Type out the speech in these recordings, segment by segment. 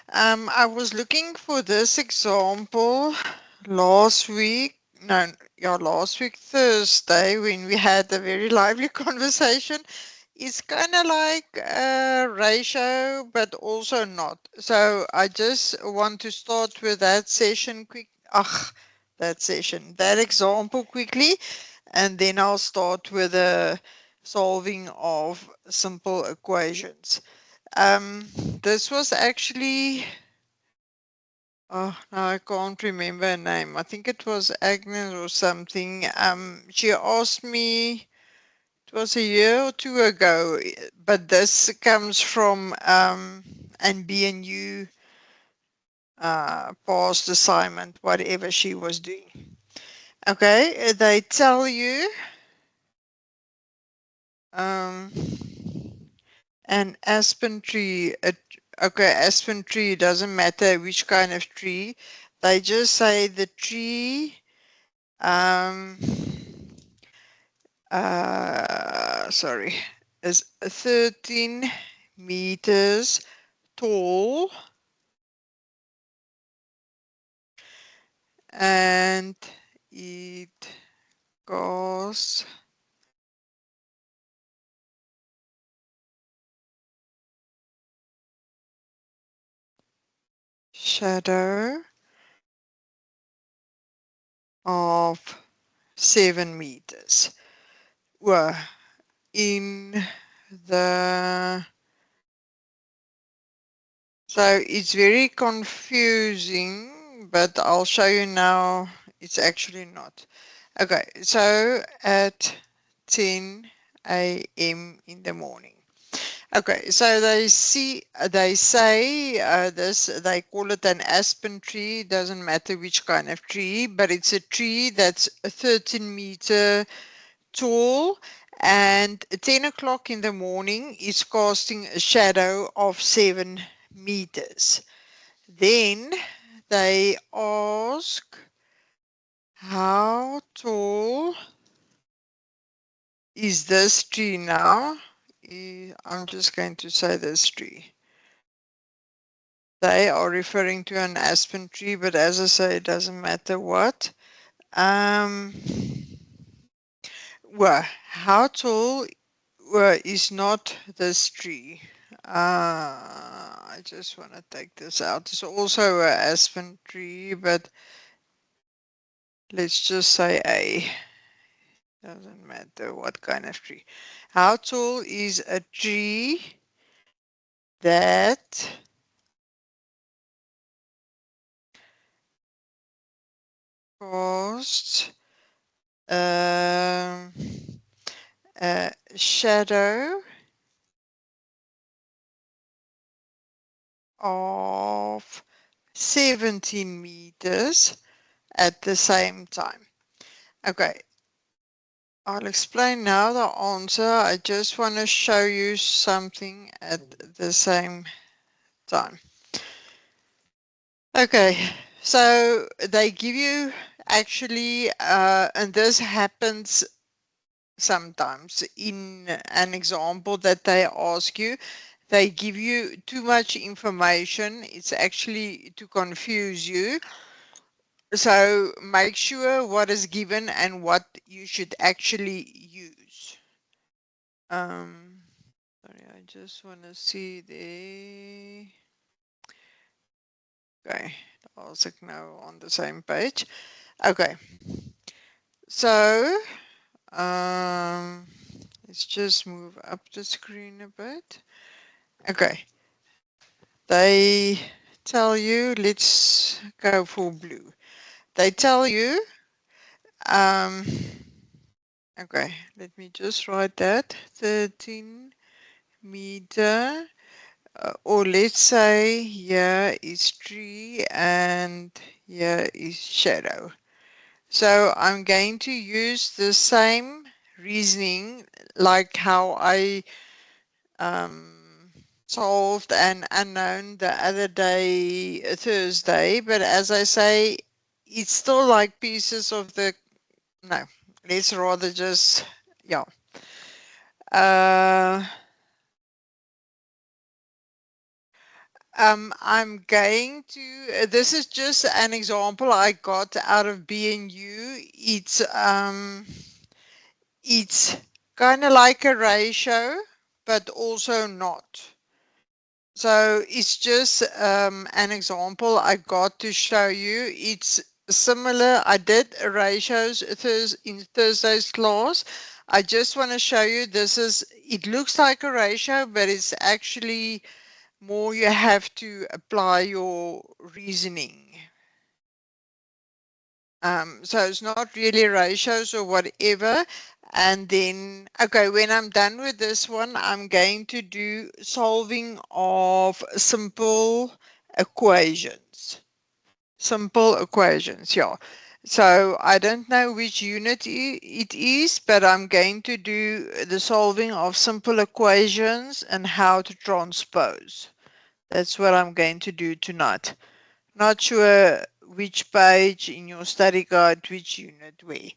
I was looking for this example last week. No, yeah, last week, Thursday, when we had a very lively conversation. It's kind of like a ratio, but also not. So I just want to start with that session that example quickly, and then I'll start with the solving of simple equations. This was actually, oh, now I can't remember her name. I think it was Agnes or something. She asked me, it was a year or two ago, but this comes from and B&U past assignment, whatever she was doing. Okay, they tell you um, an aspen tree. Okay, aspen tree doesn't matter which kind of tree. They just say the tree. Um, sorry, is 13 meters tall and it casts shadow of 7 meters. Well, in the so it's very confusing, but I'll show you now. It's actually not. Okay, so at 10 a.m. in the morning. Okay, so they say this, they call it an aspen tree. Doesn't matter which kind of tree, but it's a tree that's 13-meter tall, and 10 o'clock in the morning is casting a shadow of 7 meters. Then they ask, how tall is this tree now? I'm just going to say this tree. They are referring to an aspen tree, but as I say, it doesn't matter what. Um, well, how tall is not this tree? I just want to take this out. It's also an aspen tree, but let's just say A. Doesn't matter what kind of tree. How tall is a tree that casts a shadow of 17 meters at the same time? Okay, I'll explain now the answer. I just want to show you something at the same time. Okay, so they give you actually, and this happens sometimes in an example that they ask you, they give you too much information. It's actually to confuse you. So make sure what is given and what you should actually use. Sorry, I just want to see the, okay, also now on the same page. Okay, so let's just move up the screen a bit. Okay, they tell you, let's go for blue. They tell you, um, okay, let me just write that, 13 meter, or let's say here is tree and here is shadow. So I'm going to use the same reasoning like how I solved an unknown the other day, Thursday, but as I say, it's still like pieces of the, no, let's rather just, yeah. Uh, I'm going to, this is just an example I got out of BNU. It's kind of like a ratio, but also not. So it's just an example I got to show you. It's similar. I did ratios in Thursday's class. I just want to show you this is, it looks like a ratio, but it's actually more you have to apply your reasoning. So it's not really ratios or whatever. And then, okay, when I'm done with this one, I'm going to do solving of simple equations. Simple equations, yeah. So I don't know which unit it is, but I'm going to do the solving of simple equations and how to transpose. That's what I'm going to do tonight. Not sure which page in your study guide, which unit where.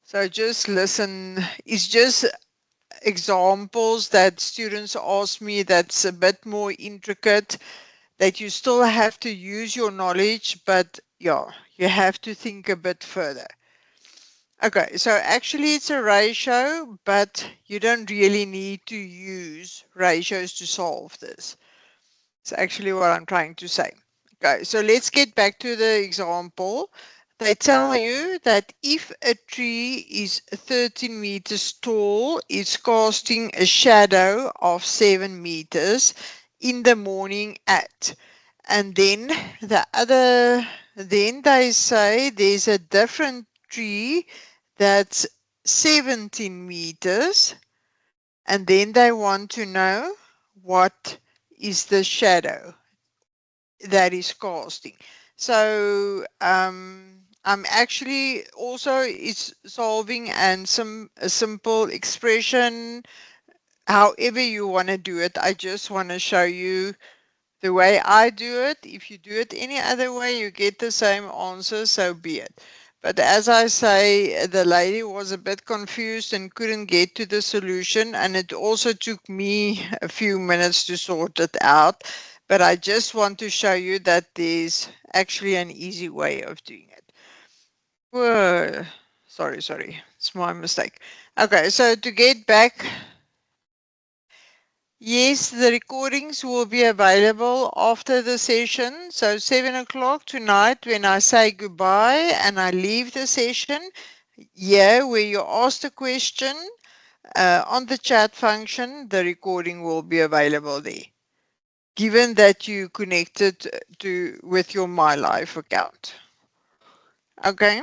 So just listen. It's just examples that students ask me that's a bit more intricate, that you still have to use your knowledge, but yeah, you have to think a bit further. Okay, so actually it's a ratio, but you don't really need to use ratios to solve this. It's actually what I'm trying to say. Okay, so let's get back to the example. They tell you that if a tree is 13 meters tall, it's casting a shadow of 7 meters in the morning at. And then then they say there's a different tree that's 17 meters, and then they want to know what is the shadow that is casting. So I'm actually also it's solving and a simple expression, however you want to do it. I just want to show you the way I do it. If you do it any other way, you get the same answer, so be it. But as I say, the lady was a bit confused and couldn't get to the solution, and it also took me a few minutes to sort it out. But I just want to show you that there's actually an easy way of doing it. Whoa. Sorry, it's my mistake. Okay, so to get back, yes, the recordings will be available after the session. So 7 o'clock tonight when I say goodbye and I leave the session, yeah, where you ask the question on the chat function, the recording will be available there. Given that you connected with your MyLife account. Okay,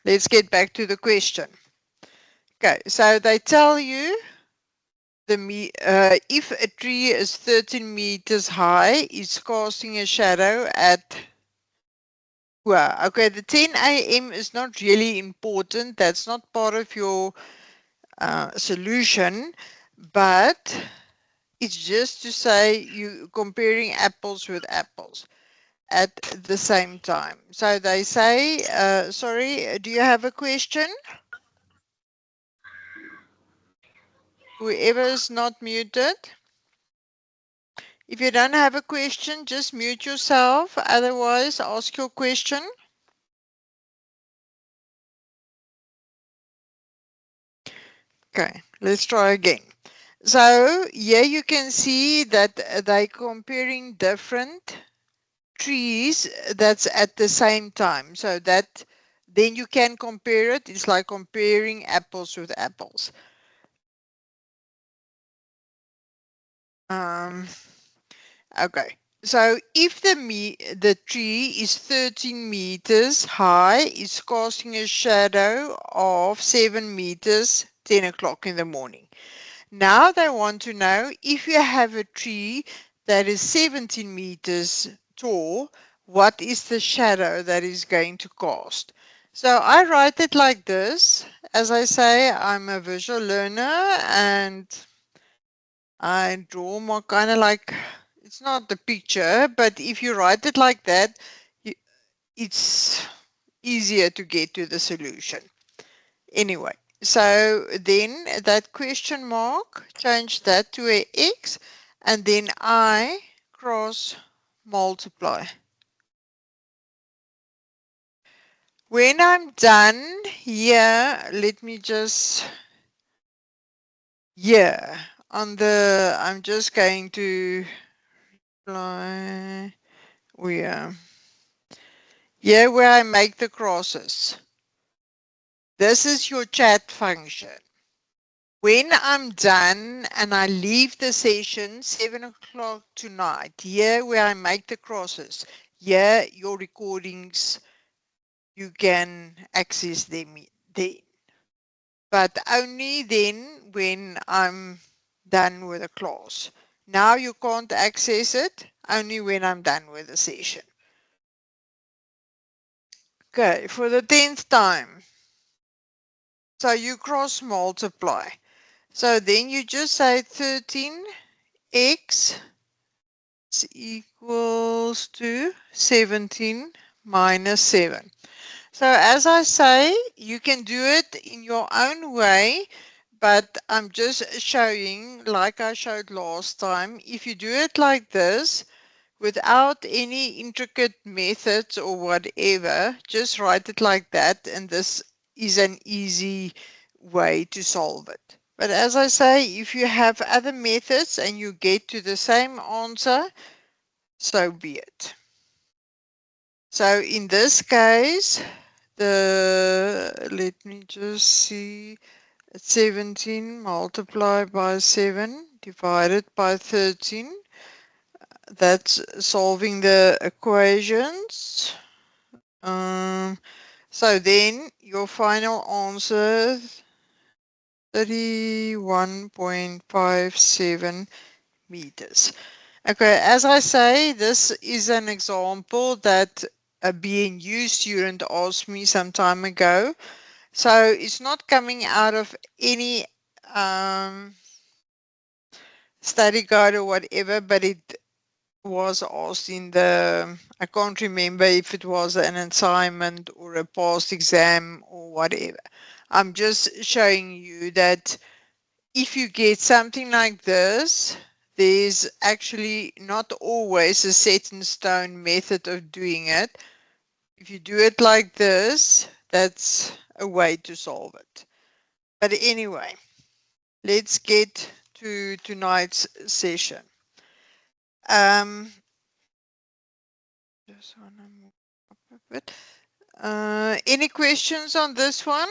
let's get back to the question. Okay, so they tell you if a tree is 13 meters high, it's casting a shadow at, well, okay, the 10 a.m. is not really important. That's not part of your solution, but it's just to say you comparing apples with apples at the same time. So they say, sorry, do you have a question? Whoever is not muted. If you don't have a question, just mute yourself. Otherwise, ask your question. Okay, let's try again. So here you can see that they're comparing different trees that's at the same time. So that then you can compare it. It's like comparing apples with apples. Okay. So if the tree is 13 meters high, it's casting a shadow of 7 meters, 10 o'clock in the morning. Now they want to know if you have a tree that is 17 meters tall, what is the shadow that is going to cast? So I write it like this. As I say, I'm a visual learner and I draw more kind of like, it's not the picture, but if you write it like that, it's easier to get to the solution. Anyway, so then that question mark, change that to a X, and then I cross multiply. When I'm done here, let me just, on the, I'm just going to apply where I make the crosses. This is your chat function. When I'm done and I leave the session 7 o'clock tonight, here where I make the crosses, here your recordings, you can access them then. But only then when I'm done with the class. Now you can't access it, only when I'm done with the session. Okay, for the 10th time. So you cross multiply. So then you just say 13x equals to 17 minus 7. So as I say, you can do it in your own way, but I'm just showing, like I showed last time, if you do it like this, without any intricate methods or whatever, just write it like that, and this is an easy way to solve it. But as I say, if you have other methods and you get to the same answer, so be it. So in this case, let me just see, 17 multiplied by 7 divided by 13. That's solving the equations. So then your final answer, 31.57 meters. Okay, as I say, this is an example that a BNU student asked me some time ago. So it's not coming out of any study guide or whatever, but it was asked in the, I can't remember if it was an assignment or a past exam or whatever. I'm just showing you that if you get something like this, there's actually not always a set in stone method of doing it. If you do it like this, that's a way to solve it. But anyway, let's get to tonight's session. Just want to move up a bit. Any questions on this one?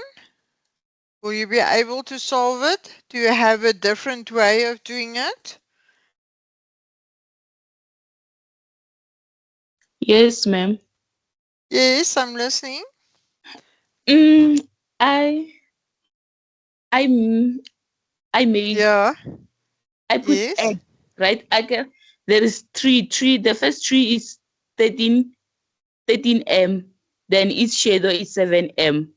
Will you be able to solve it? Do you have a different way of doing it? Yes, ma'am. Yes, I'm listening. I I I made Yeah, I put yes. egg, right? There is three. The first tree is 13 m. Then its shadow is 7 m.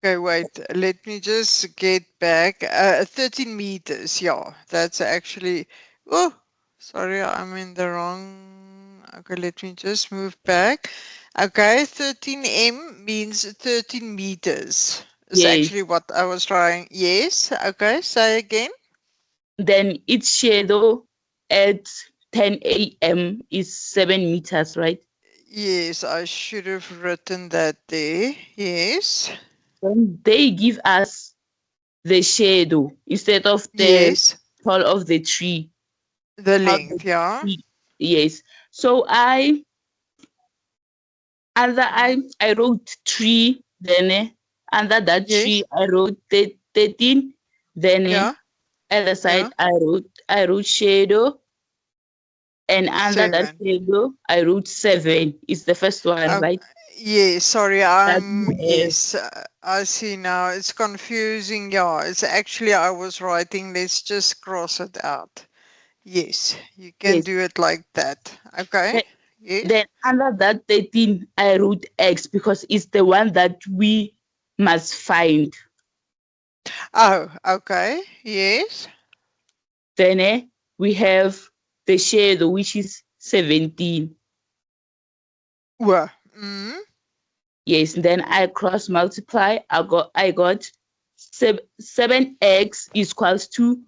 Okay, wait. Let me just get back. 13 meters. Yeah, that's actually. Oh, sorry, I'm in the wrong. Okay, let me just move back. Okay, 13 m means 13 meters. Is Yes. actually what I was trying. Yes. Okay, say again. Then its shadow at 10 a.m. is 7 meters, right? Yes, I should have written that there. Yes. Then they give us the shadow instead of the Yes. tall of the tree. The How the length, yeah. tree. Yes. So I wrote tree, then under that tree Yes. I wrote 13, then Yeah. other Yeah. side I wrote shadow, and under that 7. shadow I wrote 7. It's the first one, Oh, right? yes, sorry, That we have. yes, I see now. It's confusing. Yeah, it's actually, I was writing, let's just cross it out. Yes, you can Yes. do it like that. Okay, Then, yes. then under that 13 I wrote X because it's the one that we must find. Oh, okay, yes. Then we have the shadow, which is 17. Well, mm, Yes, then I cross multiply. I got 7x equals to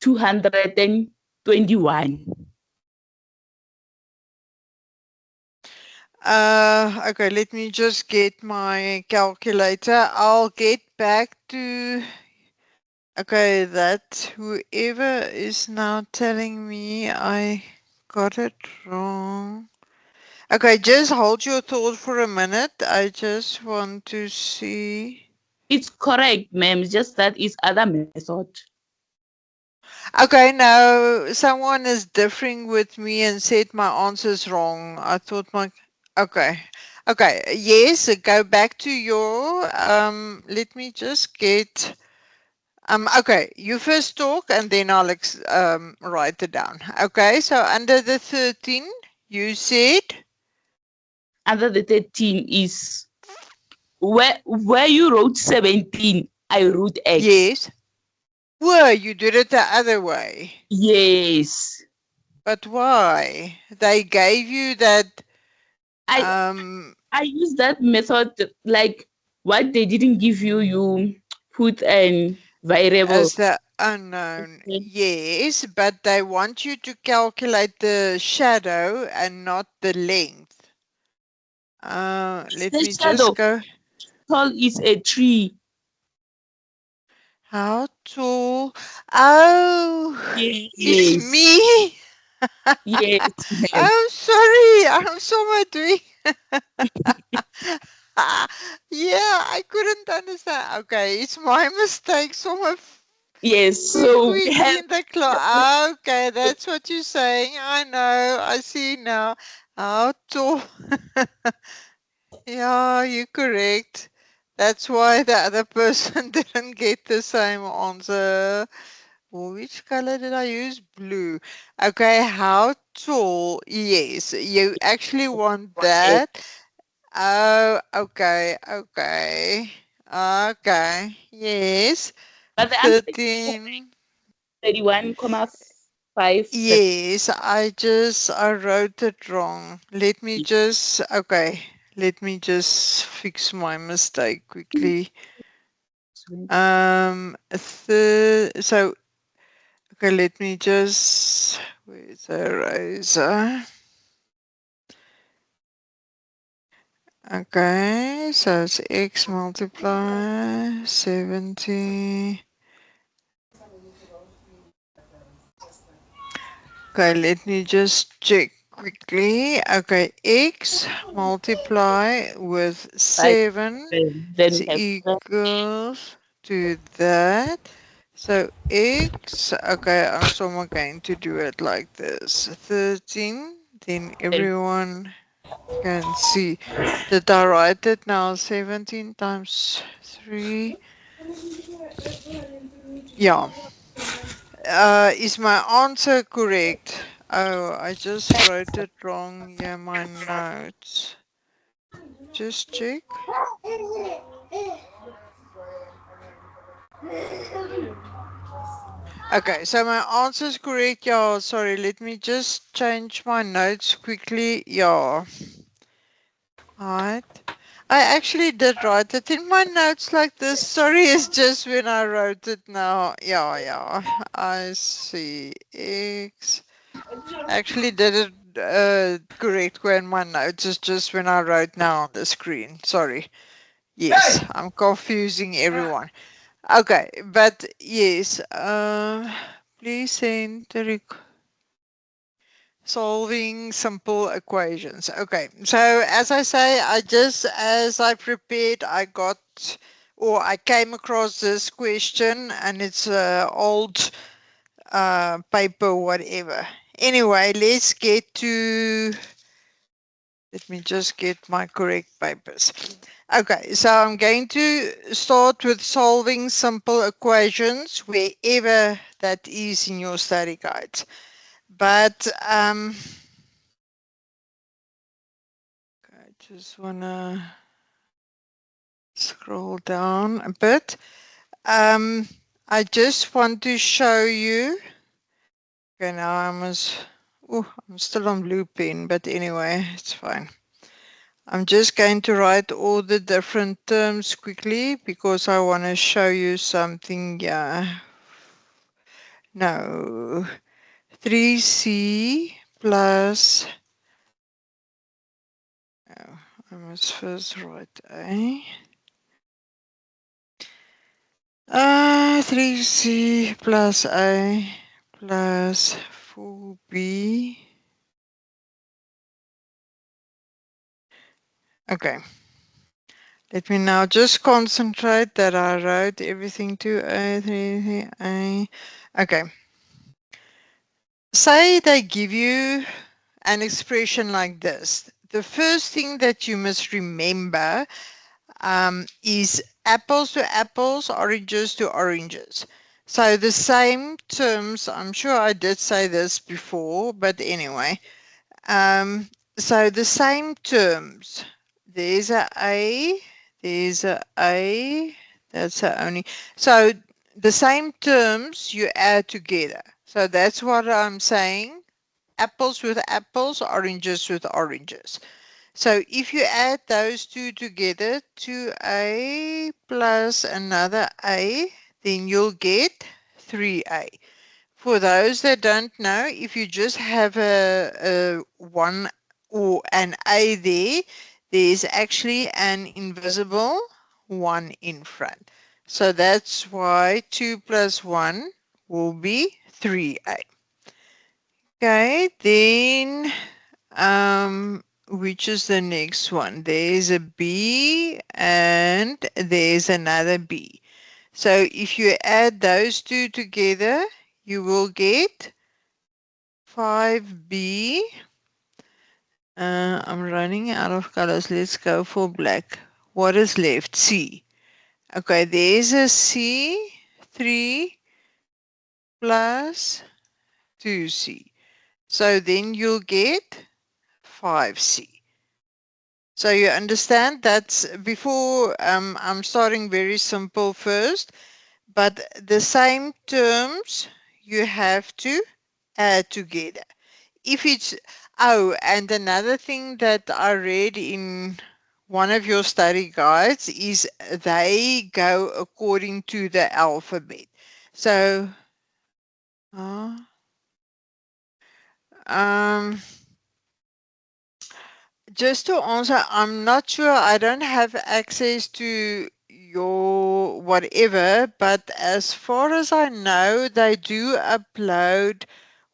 221. Okay, let me just get my calculator. I'll get back to, okay, that whoever is now telling me I got it wrong. Okay, just hold your thought for a minute. I just want to see. It's correct, ma'am. Just that is other method. Okay, now someone is differing with me and said my answer's wrong. I thought my, okay. Okay, yes, go back to your, let me just get, okay, you first talk and then I'll write it down. Okay, so under the 13, you said? Under the 13 is where you wrote 17, I wrote X. Yes. Well, you did it the other way. Yes. But why? They gave you that, I use that method, like what they didn't give you, you put an variable. as the unknown. Yes, but they want you to calculate the shadow and not the length. Let The me just shadow go. tall is a tree. How tall? Oh, it's Yes. me. Yes, ma'am. I'm sorry. I'm so much doing. Yeah, I couldn't understand. Okay, it's my mistake. So my Yes. feet So we weak have in the claw. Okay, that's what you're saying. I know. I see now. How tall? Yeah, you're correct. That's why the other person didn't get the same answer. Which color did I use? Blue. Okay, how tall? Yes, you actually want that. Oh, okay, okay. Okay, yes. but the answer is 13. 31,5. Yes, I wrote it wrong. Okay, let me just fix my mistake quickly. So, okay, let me just, where's the eraser? Okay, so it's x multiply 70. Okay, let me just check quickly. Okay, x multiply with 7 Then is we have equals to that. So x, okay, so I'm going to do it like this. 13, then everyone can see. Did I write it now? 17 times 3. Yeah. Is my answer correct? Oh, I just wrote it wrong. Yeah, my notes. Just check. Okay, so my answer is correct. Yeah, sorry. Let me just change my notes quickly. Yeah. Right. I actually did write it in my notes like this. Sorry, it's just when I wrote it now. Yeah. I see. X. Actually did it correct when my notes is just when I wrote now on the screen. Sorry. Yes, I'm confusing everyone. Okay, but yes, please send the solving simple equations. Okay, so as I say, as I prepared, I got, or I came across this question, and it's old paper, whatever. Anyway, let's get to, let me just get my correct papers. Okay, so I'm going to start with solving simple equations wherever that is in your study guides. But I just want to scroll down a bit. I just want to show you. Okay, now I'm still on blue pen, but anyway, it's fine. I'm just going to write all the different terms quickly because I want to show you something. Yeah. No. 3c plus I must first write A. 3C plus A plus 4B. Okay. Let me now just concentrate that I wrote everything to A, 3A. Okay. Say they give you an expression like this. The first thing that you must remember is apples to apples, oranges to oranges. So the same terms, I'm sure I did say this before, but anyway. So the same terms, there's there's a, that's the only, so the same terms you add together. So that's what I'm saying. Apples with apples, oranges with oranges. So if you add those two together, 2A plus another A, then you'll get 3A. For those that don't know, if you just have a one or an A there, there's actually an invisible 1 in front. So that's why 2 plus 1 will be 3A. Okay, then which is the next one? There's a B and there's another B. So if you add those two together, you will get 5B. I'm running out of colors. Let's go for black. What is left? C. Okay, there's a C, 3 plus 2C. So then you'll get 5C. So you understand that's before I'm starting very simple first, but the same terms you have to add together. If it's, oh, and another thing that I read in one of your study guides is they go according to the alphabet. So, just to answer, I'm not sure. I don't have access to your whatever, but as far as I know, they do upload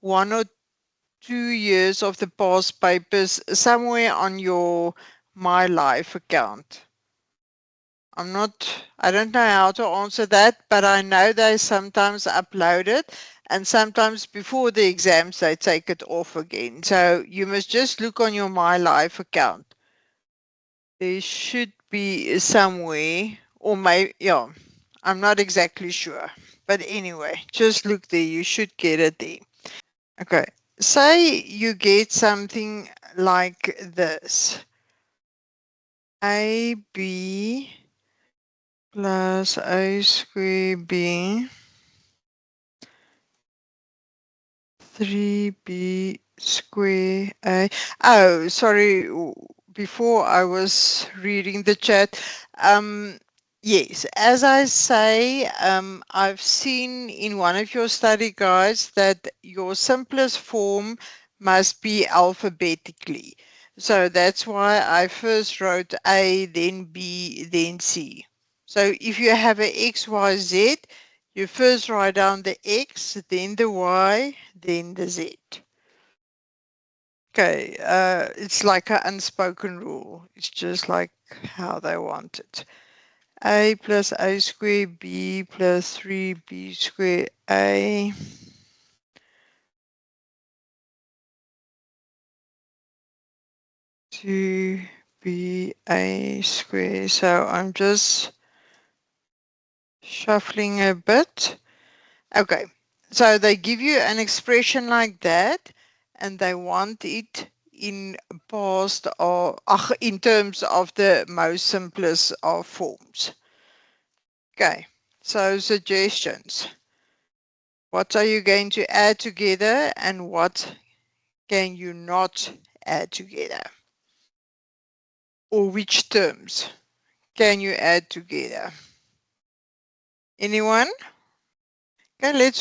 1 or 2 years of the past papers somewhere on your My Life account. I don't know how to answer that, but I know they sometimes upload it, and sometimes before the exams they take it off again. So you must just look on your My Life account. There should be somewhere, or maybe, yeah, I'm not exactly sure. But anyway, just look there. You should get it there. Okay, say you get something like this. AB plus A square B 3B square A. Oh, sorry. Before I was reading the chat. Yes, as I say, I've seen in one of your study guides that your simplest form must be alphabetically. So that's why I first wrote A, then B, then C. So if you have a X, Y, Z, you first write down the X, then the Y, then the Z. Okay, it's like an unspoken rule. It's just like how they want it. A plus A squared B plus 3B squared A. To be A squared. So I'm just shuffling a bit. Okay, so they give you an expression like that, and they want it in past or in terms of the most simplest of forms. Okay, so suggestions. What are you going to add together and what can you not add together? Or which terms can you add together? Anyone? Okay, let's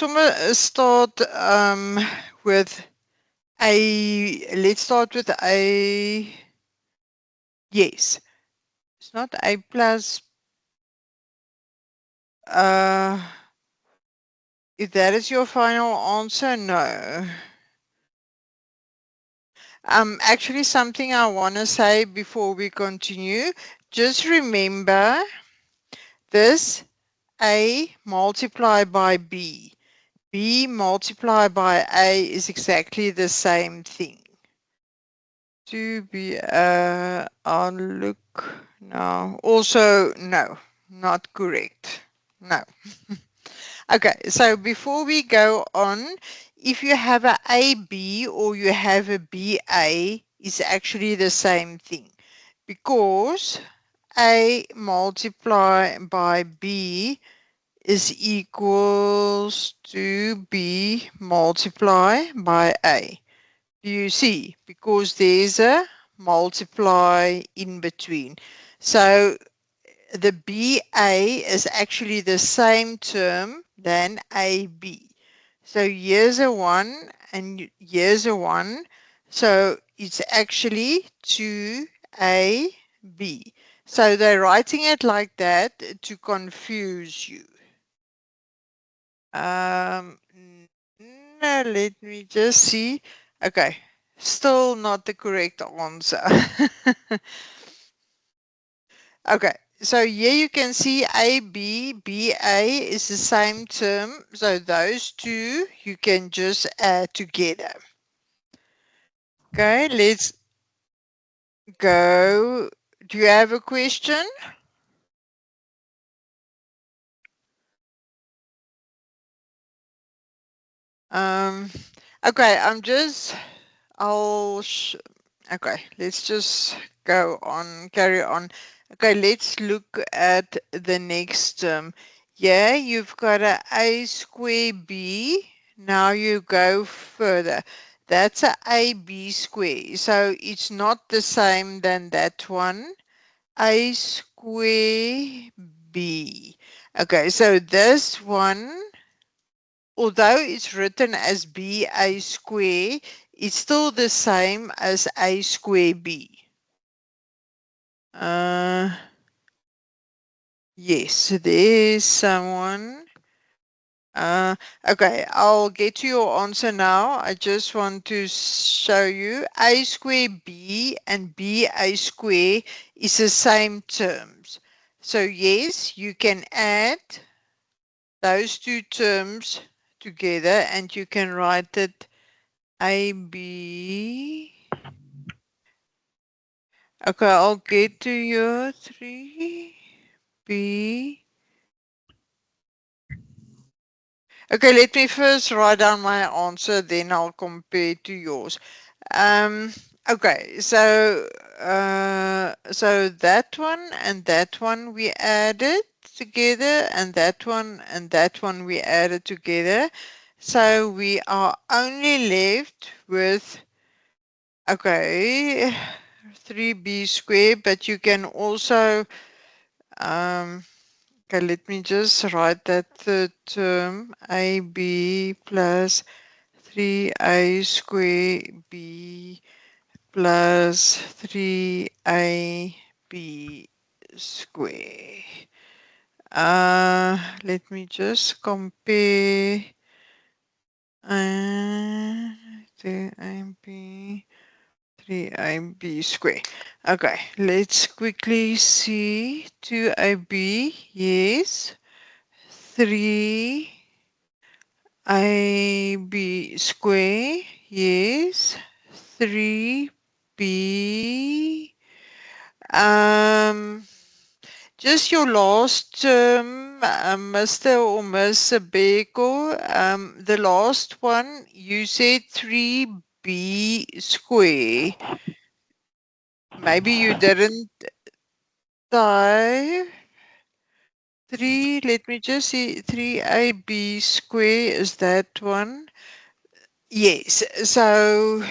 start with let's start with A Yes. It's not A plus. If that is your final answer, no. Actually, something I want to say before we continue. Just remember this A multiplied by B. B multiplied by A is exactly the same thing. To be, I'll look now. Also, no, not correct. No. Okay, so before we go on, if you have a AB or you have a BA, it's actually the same thing because A multiplied by B is equals to B multiplied by A. Do you see? Because there's a multiply in between. So the BA is actually the same term than AB. So here's a 1 and here's a 1. So it's actually 2AB. So they're writing it like that to confuse you. No, let me just see. Okay, still not the correct answer. Okay, so here you can see AB, BA is the same term. So those two you can just add together. Okay, let's go. Do you have a question? Okay, okay, let's just go on, carry on. Okay, let's look at the next term. Yeah, you've got a square b. Now you go further. That's a ab square. So it's not the same than that one. A square b. Okay, so this one, although it's written as BA square, it's still the same as A square B. Yes, there's someone. Okay, I'll get to your answer now. I just want to show you A square B and BA square is the same terms. So yes, you can add those two terms together and you can write it AB. Okay, I'll get to your 3B. Okay, let me first write down my answer, then I'll compare to yours. Okay, so that one and that one we added together, and that one we added together. So we are only left with, okay, 3b squared, but you can also, okay, let me just write that third term, ab plus 3a squared b plus 3ab squared. Let me just compare the ab 3ab squared. Okay, let's quickly see 2ab, yes. 3ab squared, yes. 3b. Just your last term, Mr. or Miss Beko, the last one, you said 3b square. Maybe you didn't type 3. Let me just see. 3ab square is that one. Yes. So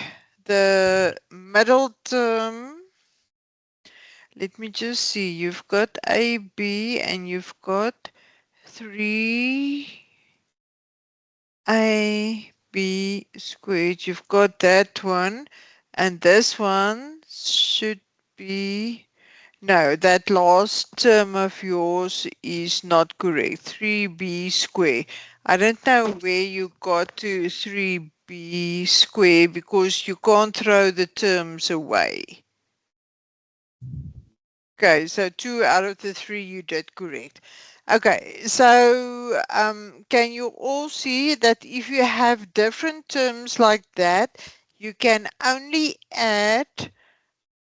the middle term, let me just see. You've got ab and you've got 3ab squared. You've got that one. And this one should be No, that last term of yours is not correct. 3b square. I don't know where you got to 3b square because you can't throw the terms away. Okay, so 2 out of the 3 you did correct. Okay, so can you all see that if you have different terms like that, you can only add,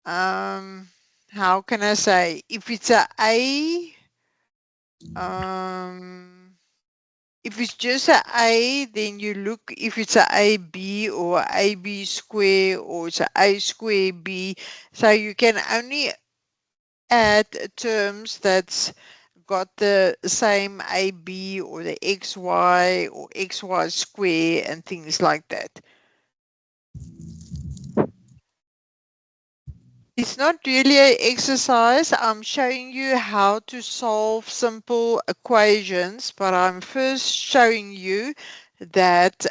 how can I say, if it's if it's just a, then you look if it's a AB or AB square or it's a square B. So you can only add terms that's got the same AB or the XY or XY square and things like that. It's not really an exercise. I'm showing you how to solve simple equations, but I'm first showing you that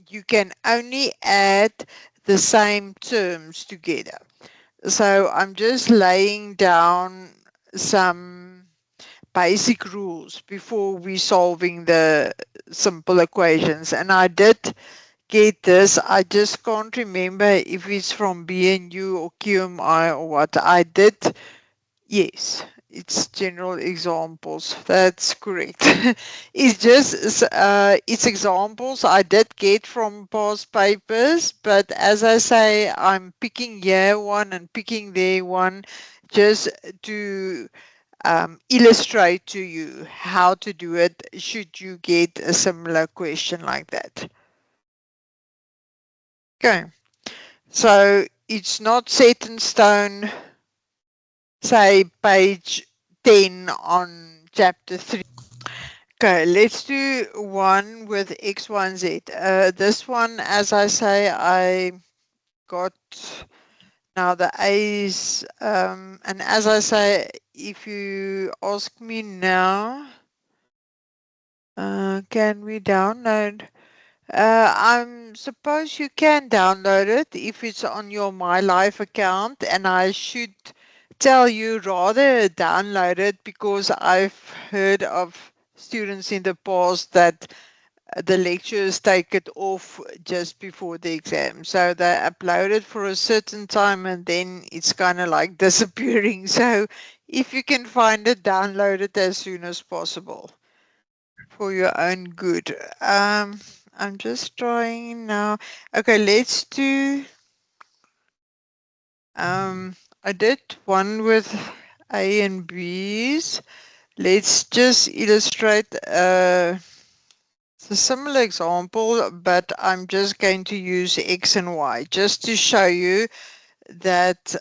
you can only add the same terms together. So I'm just laying down some basic rules before we solving the simple equations. And I did get this. I just can't remember if it's from BNU or QMI or what. I did. Yes, it's general examples. That's correct. It's just it's examples I did get from past papers, but as I say, I'm picking here one and picking there one just to illustrate to you how to do it should you get a similar question like that. Okay, so it's not set in stone, say page 10 on chapter 3. Okay, let's do one with X, Y, and Z. This one, as I say, I got now the A's, and as I say, if you ask me now, can we download? I'm suppose you can download it if it's on your My Life account, and I should tell you rather download it because I've heard of students in the past that the lecturers take it off just before the exam. So they upload it for a certain time and then it's kind of like disappearing. So if you can find it, download it as soon as possible for your own good. I'm just trying now. Okay, let's do, I did one with A and B's. Let's just illustrate it's a similar example, but I'm just going to use X and Y just to show you that,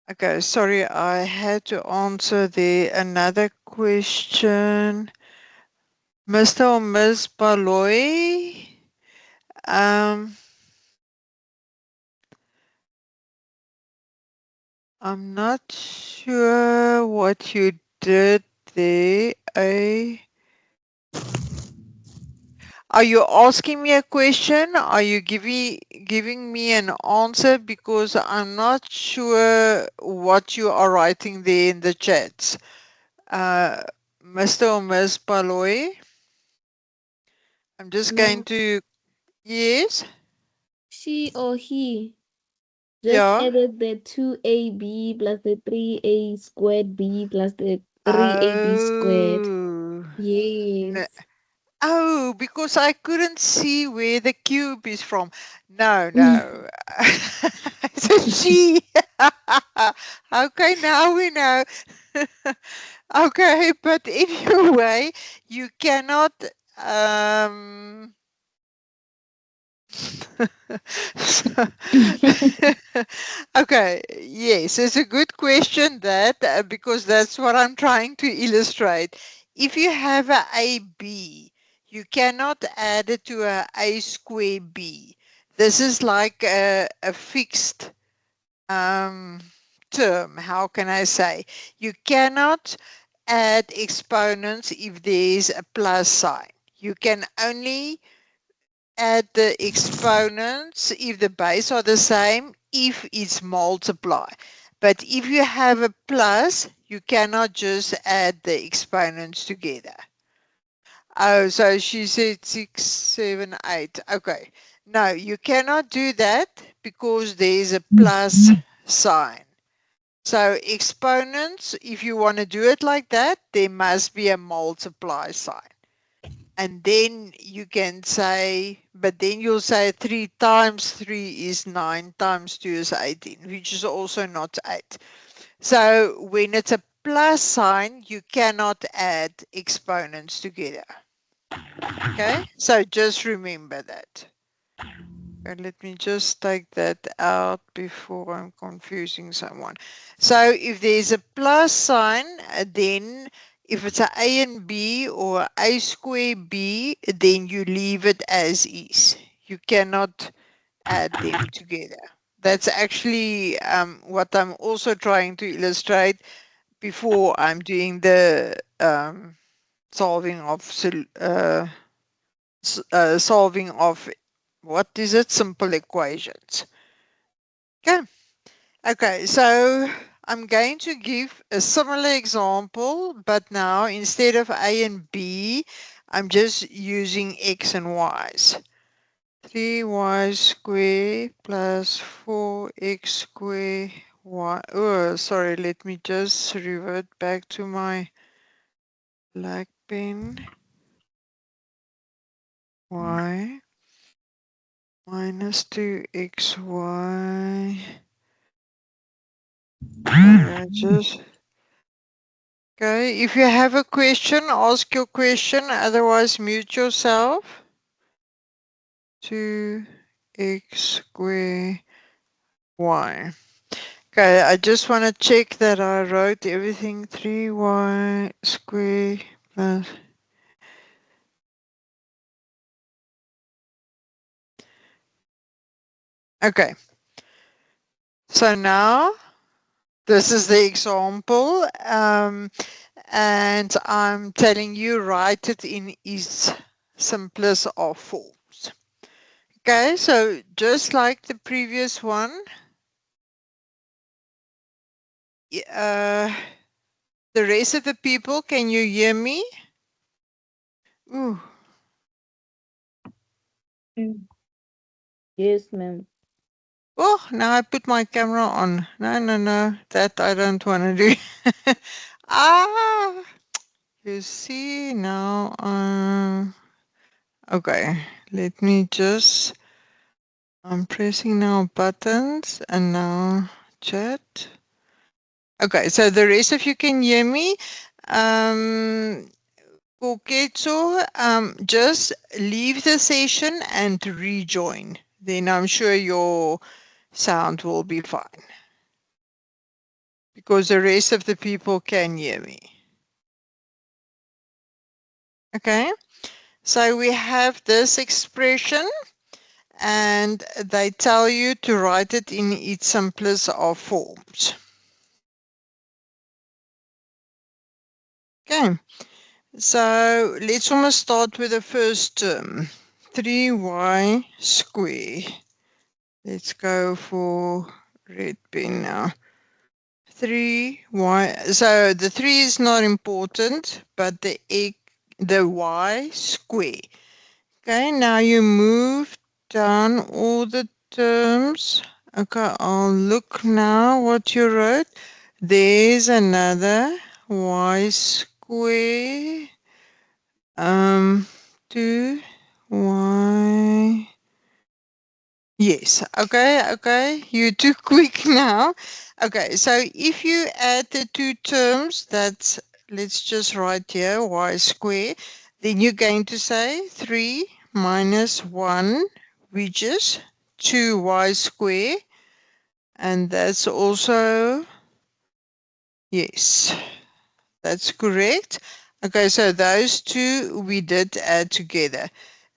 okay, sorry, I had to answer there another question. Mr. or Ms. Baloy, I'm not sure what you did there. Are you asking me a question? Are you giving me an answer? Because I'm not sure what you are writing there in the chats. Mr. or Ms. Baloy, I'm just going to, yes? She or he just Yeah. added the 2ab plus the 3a squared b plus the 3ab squared. Oh. Yes. Oh, because I couldn't see where the cube is from. No, no. It's a she. Okay, now we know. Okay, but anyway, you cannot. Okay, yes, it's a good question that because that's what I'm trying to illustrate. If you have a AB, you cannot add it to a square B. This is like a fixed term. How can I say? You cannot add exponents if there's a plus sign. You can only add the exponents if the base are the same, if it's multiply. But if you have a plus, you cannot just add the exponents together. Oh, so she said 6, 7, 8. Okay. No, you cannot do that because there is a plus sign. So exponents, if you want to do it like that, there must be a multiply sign. And then you can say, but then you'll say 3 times 3 is 9 times 2 is 18, which is also not 8. So when it's a plus sign, you cannot add exponents together. Okay, so just remember that. And let me just take that out before I'm confusing someone. So if there's a plus sign, then if it's a and B or a square B, then you leave it as is. You cannot add them together. That's actually what I'm also trying to illustrate before I'm doing the solving of what is it? Simple equations. Okay, so I'm going to give a similar example, but now instead of A and B, I'm just using X and Y's. 3y squared plus 4x squared y. Oh, sorry, let me just revert back to my black pen. Y minus 2xy. Okay, if you have a question, ask your question, otherwise mute yourself. 2x squared y. Okay, I just want to check that I wrote everything. 3y squared plus. Okay, so now this is the example, and I'm telling you write it in its simplest of forms. Okay, so just like the previous one, the rest of the people, can you hear me? Ooh. Yes, ma'am. Oh, now I put my camera on. No, that I don't want to do. You see now. Okay, let me just. I'm pressing now buttons and now chat. Okay, so the rest of you can hear me. Koketso, just leave the session and rejoin. Then I'm sure your sound will be fine. Because the rest of the people can hear me. Okay, so we have this expression and they tell you to write it in its simplest of forms. Okay, so let's almost start with the first term, 3y squared. Let's go for red pen now. 3y, so the 3 is not important, but the y square. Okay, now you move down all the terms. Okay, I'll look now what you wrote. There's another y square. 2y. Yes, okay, you're too quick now. Okay, so if you add the two terms, that's, let's just write here, y squared, then you're going to say 3 minus 1, which is 2y squared, and that's also, yes, that's correct. Okay, so those two we did add together.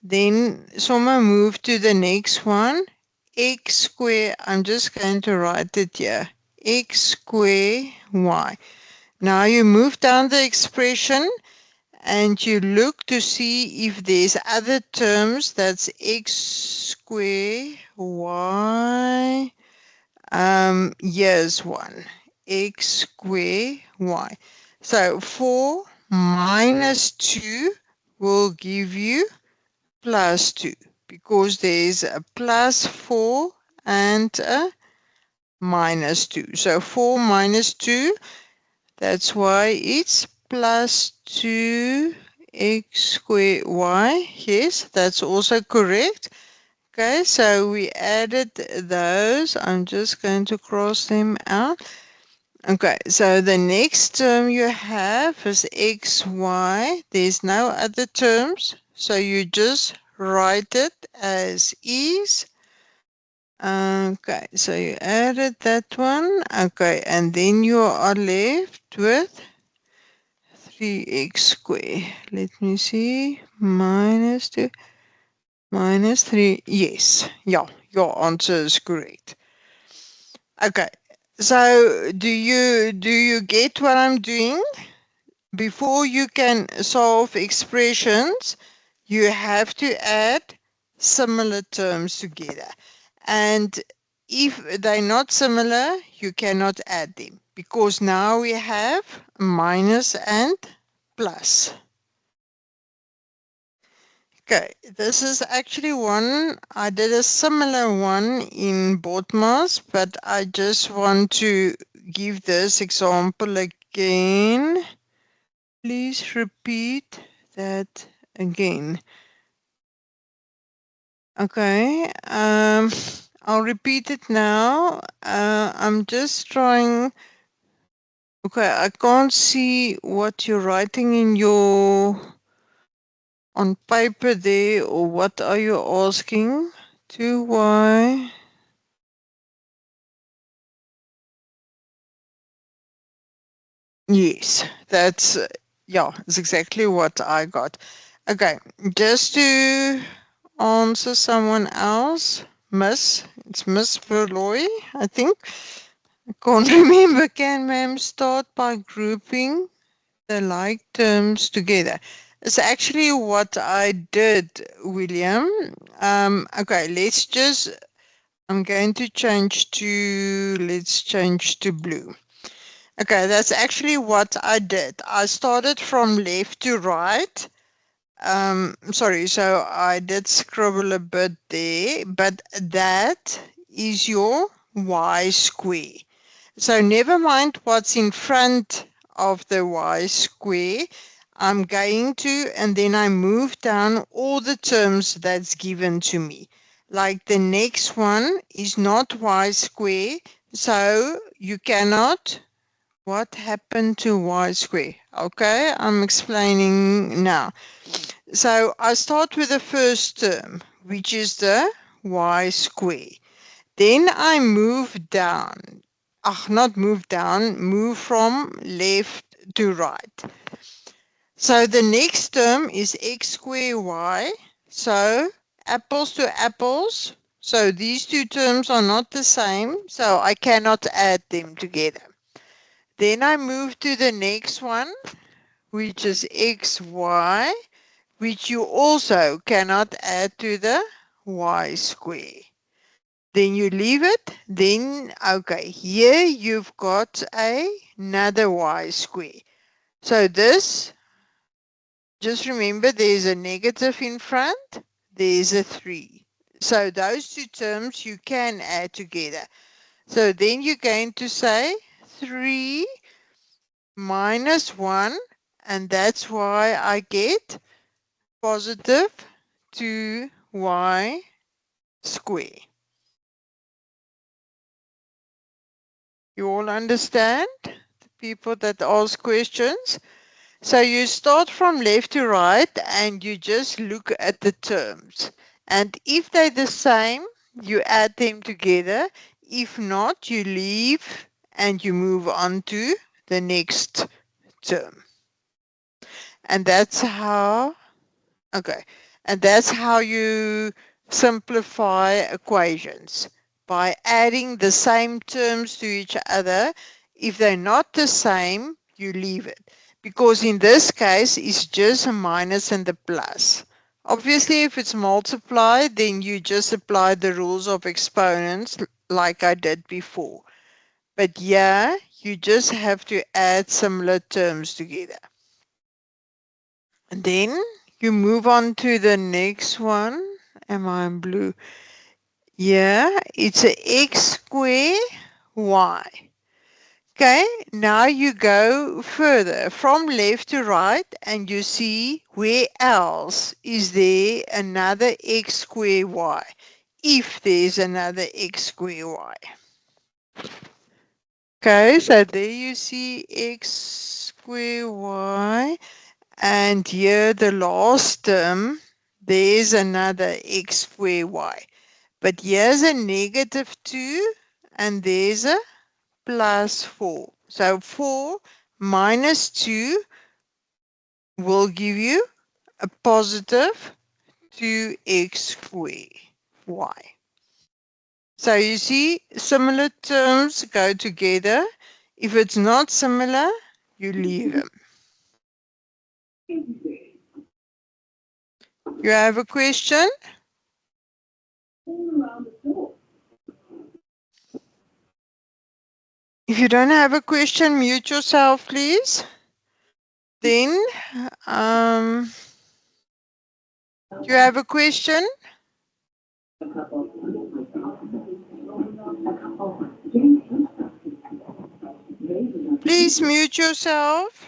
Then Soma move to the next one. X squared, I'm just going to write it here. X squared y. Now you move down the expression and you look to see if there's other terms. That's x squared y. Here's one. x squared y. So 4 minus 2 will give you plus 2 because there's a plus 4 and a minus 2. So 4 minus 2, that's why it's plus 2x squared y. Yes, that's also correct. Okay, so we added those. I'm just going to cross them out. Okay, so the next term you have is xy. There's no other terms, so you just write it as is. Okay, so you added that one. Okay, and then you are left with 3x squared. Let me see. Minus 2 minus 3. Yes, yeah, your answer is correct. Okay, so do you get what I'm doing? Before you can solve expressions, you have to add similar terms together. And if they're not similar, you cannot add them because now we have minus and plus. Okay, this is actually one, I did a similar one in BODMAS, but I just want to give this example again. Please repeat that again. Okay, I'll repeat it now. I'm just trying. Okay, I can't see what you're writing in your on paper there, or what are you asking? 2y. Yes, that's yeah, that's exactly what I got. Okay, just to answer someone else, it's Miss Verloy, I think. I can't remember. Can ma'am start by grouping the like terms together? It's actually what I did, William. Okay, I'm going to let's change to blue. Okay, that's actually what I did. I started from left to right. Sorry, so I did scribble a bit there, but that is your y square. So never mind what's in front of the y square. I'm going to, and then I move down all the terms that's given to me. Like the next one is not y square, so you cannot. What happened to y square? Okay, I'm explaining now. So I start with the first term, which is the y square. Then I move down. Not move down, move from left to right. So the next term is x squared y. So apples to apples. So these two terms are not the same, so I cannot add them together. Then I move to the next one, which is xy, which you also cannot add to the y square. Then you leave it. Then, okay, here you've got another y square. So this, just remember there's a negative in front, there's a 3. So those two terms you can add together. So then you're going to say 3 minus 1, and that's why I get positive 2y squared. You all understand? The people that ask questions? So you start from left to right and you just look at the terms. And if they're the same, you add them together. If not, you leave and you move on to the next term. And that's how, okay, and that's how you simplify equations, by adding the same terms to each other. If they're not the same, you leave it. Because in this case, it's just a minus and a plus. Obviously, if it's multiplied, then you just apply the rules of exponents like I did before. But yeah, you just have to add similar terms together. And then you move on to the next one. Am I in blue? Yeah, it's a x square y. Okay, now you go further from left to right and you see where else is there another x square y, if there's another x square y. Okay, so there you see x square y, and here the last term, there's another x square y. But here's a -2 and there's a +4. So 4 minus 2 will give you a positive 2x squared y. So you see, similar terms go together. If it's not similar, you leave them. You have a question? If you don't have a question, mute yourself, please. Then, do you have a question? Please mute yourself.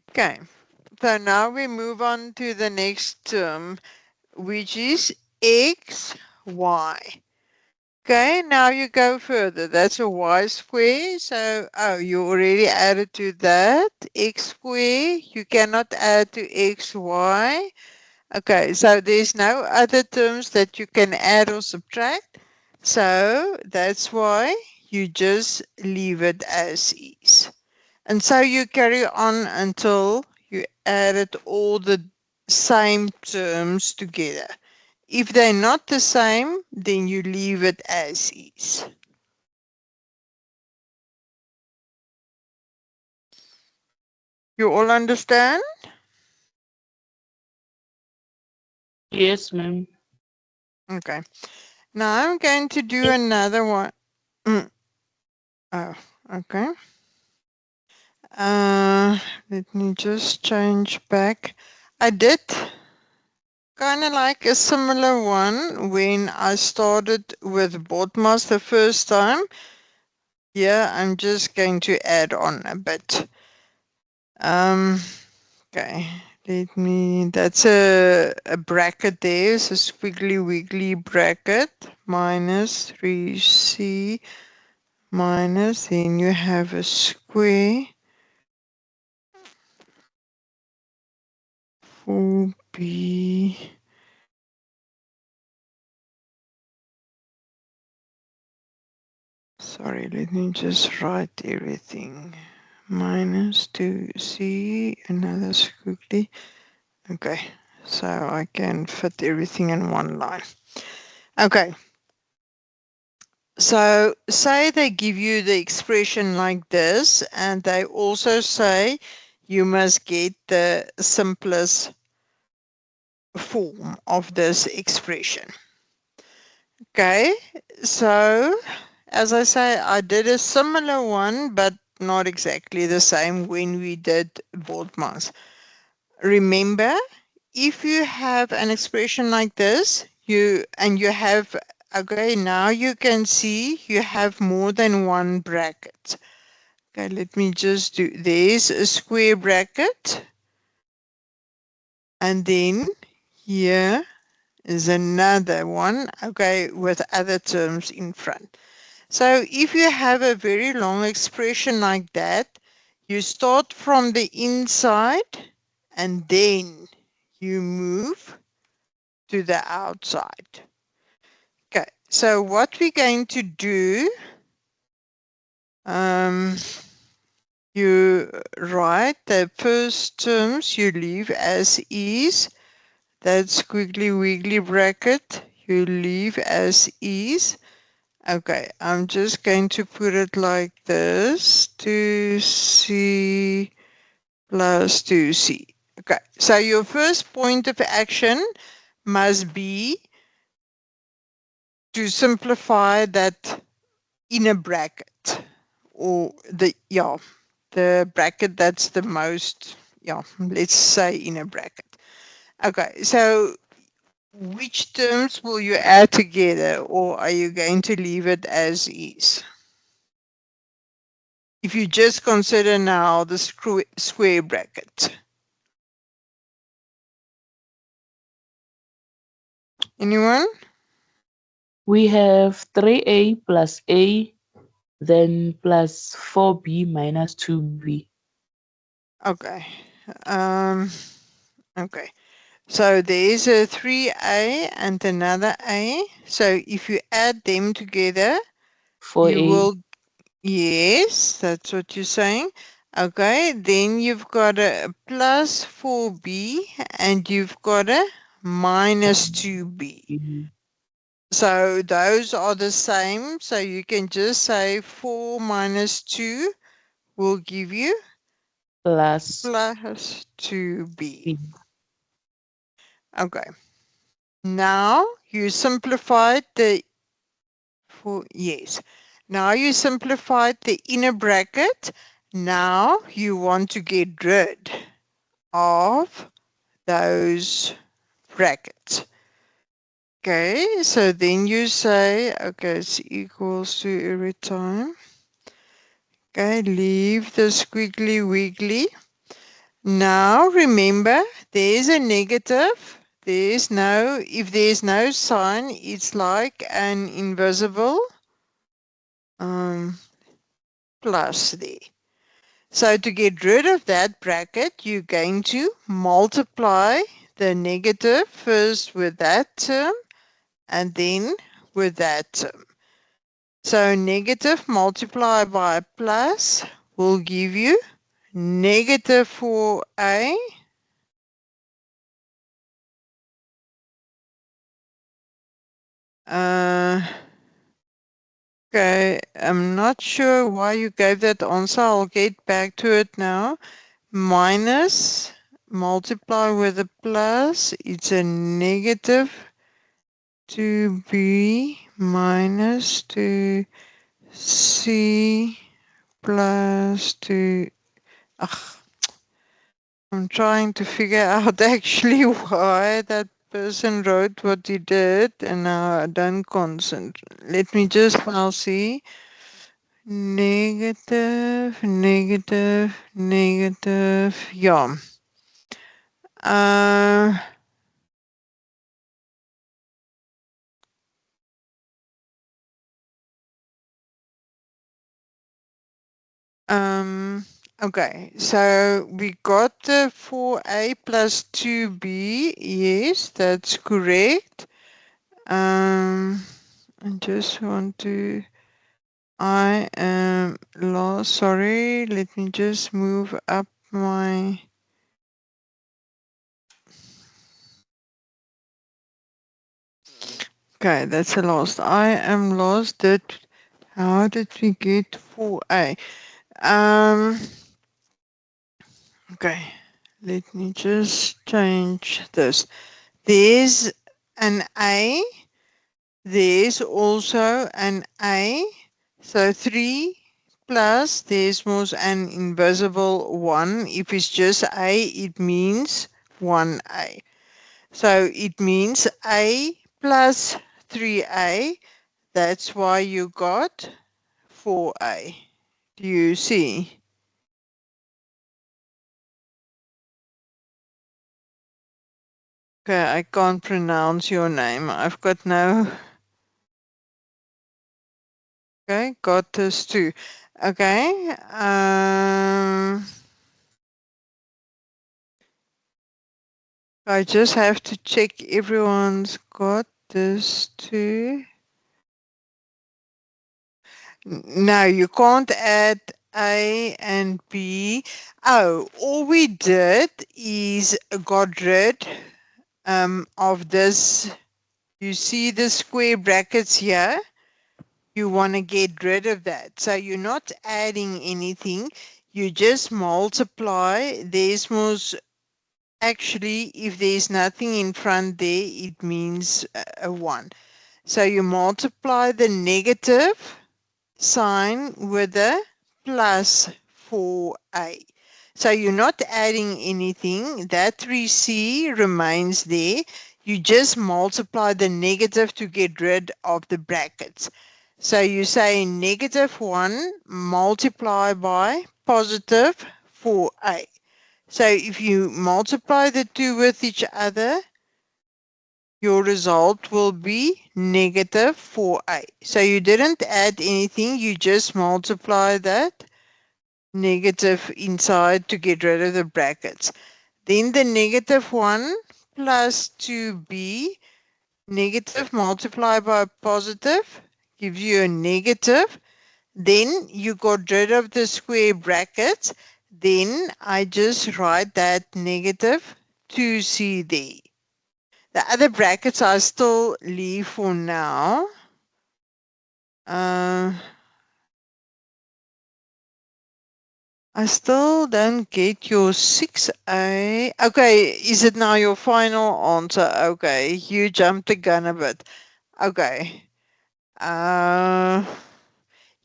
Okay, so now we move on to the next term, which is x, y. Okay, now you go further. That's a y square. So, oh, you already added to that. X square, you cannot add to xy. Okay, so there's no other terms that you can add or subtract. So that's why you just leave it as is. And so you carry on until you added all the same terms together. If they're not the same, then you leave it as is. You all understand? Yes, ma'am. Okay. Now I'm going to do another one. Oh, okay. Let me just change back. I did kind of like a similar one when I started with BODMAS the first time. Yeah, I'm just going to add on a bit. Okay, that's a bracket there, it's a squiggly wiggly bracket, minus 3c minus, then you have a square, 4b sorry, let me just write everything. Minus 2c, another squiggly. Okay, so I can fit everything in one line. Okay. So say they give you the expression like this, and they also say you must get the simplest form of this expression. Okay, so as I say, I did a similar one, but not exactly the same when we did BODMAS. Remember, if you have an expression like this, you have, okay, now you can see you have more than one bracket. Okay, let me just do, there's a square bracket, and then here is another one, okay, with other terms in front. So if you have a very long expression like that, you start from the inside and then you move to the outside. Okay, so what we're going to do, you write the first terms you leave as is. That squiggly wiggly bracket you leave as is. Okay, I'm just going to put it like this, 2c plus 2c. Okay, so your first point of action must be to simplify that inner bracket, or the bracket that's the most, let's say inner bracket. Okay, so which terms will you add together, or are you going to leave it as is? If you just consider now the square bracket. Anyone? We have 3a plus a, then plus 4b minus 2b. Okay. Okay. So there's a 3a and another a. So if you add them together, 4a. you will, yes, that's what you're saying. Okay, then you've got a plus 4b and you've got a minus 2b. Mhm. So those are the same. So you can just say 4 minus 2 will give you Plus plus 2b. b. Okay. Now you simplified the, yes. Now you simplified the inner bracket. Now you want to get rid of those brackets. Okay, so then you say, okay, it's equals to every time. Okay, leave the squiggly wiggly. Now remember, there's a negative. If there's no sign, it's like an invisible plus there. So to get rid of that bracket, you're going to multiply the negative first with that term and then with that term. So negative multiplied by plus will give you negative 4a okay, I'm not sure why you gave that answer. I'll get back to it now. Minus, multiply with a plus, it's a negative 2b minus 2c plus 2. I'm trying to figure out actually why that person wrote what he did, and now I don't concentrate. Let me just now see. Negative, negative, negative. Yeah. Okay, so we got the 4a plus 2b. Yes, that's correct. I just want to, I am lost. Sorry, let me just move up my. Okay, that's a lost. I am lost. How did we get 4a? Okay, let me just change this. There's an A. There's also an A. So 3 plus, there's most an invisible 1. If it's just A, it means 1A. So it means A plus 3A. That's why you got 4A. Do you see? Okay, I can't pronounce your name. I've got no. Okay, got this too. Okay. I just have to check everyone's got this too. No, you can't add A and B. Oh, all we did is got rid of this. You see the square brackets here? You want to get rid of that. So you're not adding anything. You just multiply. Actually, if there's nothing in front there, it means a 1. So you multiply the negative sign with a plus 4a. So you're not adding anything. That 3c remains there. You just multiply the negative to get rid of the brackets. So you say negative 1 multiply by positive 4a. So if you multiply the two with each other, your result will be negative 4a. So you didn't add anything, you just multiply that negative inside to get rid of the brackets. Then the negative 1 plus 2b, negative multiplied by positive, gives you a negative. Then you got rid of the square brackets. Then I just write that negative 2c there. The other brackets I still leave for now. I still don't get your 6a. Okay, is it now your final answer? Okay, you jumped the gun a bit. Okay.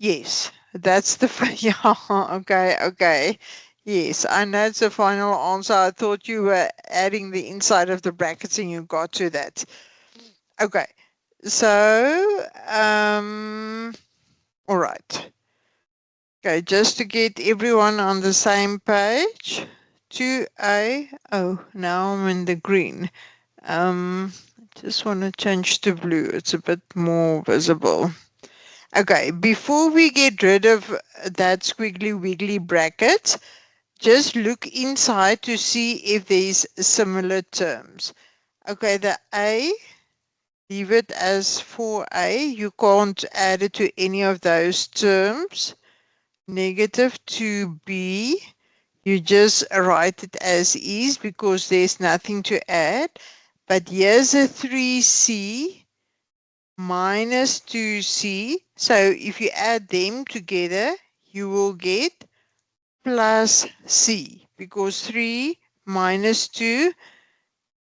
Yes, that's the, yeah, okay. Yes, I know it's the final answer. I thought you were adding the inside of the brackets and you got to that. Okay, so, all right. Okay, just to get everyone on the same page, 2A, oh, now I'm in the green. Just want to change to blue. It's a bit more visible. Okay, before we get rid of that squiggly wiggly bracket, just look inside to see if there's similar terms. Okay, the A, leave it as 4A. You can't add it to any of those terms. Negative 2B, you just write it as is because there's nothing to add. But here's a 3C minus 2C. So if you add them together, you will get plus C because 3 minus 2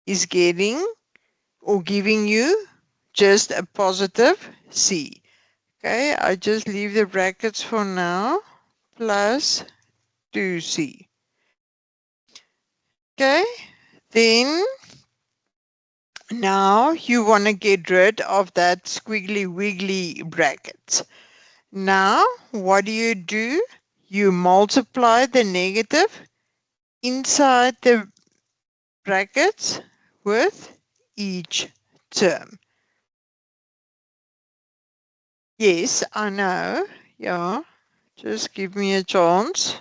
is getting or giving you just a positive C. Okay, I just leave the brackets for now, plus 2C. Okay, then now you want to get rid of that squiggly wiggly brackets. Now, what do? You multiply the negative inside the brackets with each term. Yes, I know. Yeah, just give me a chance.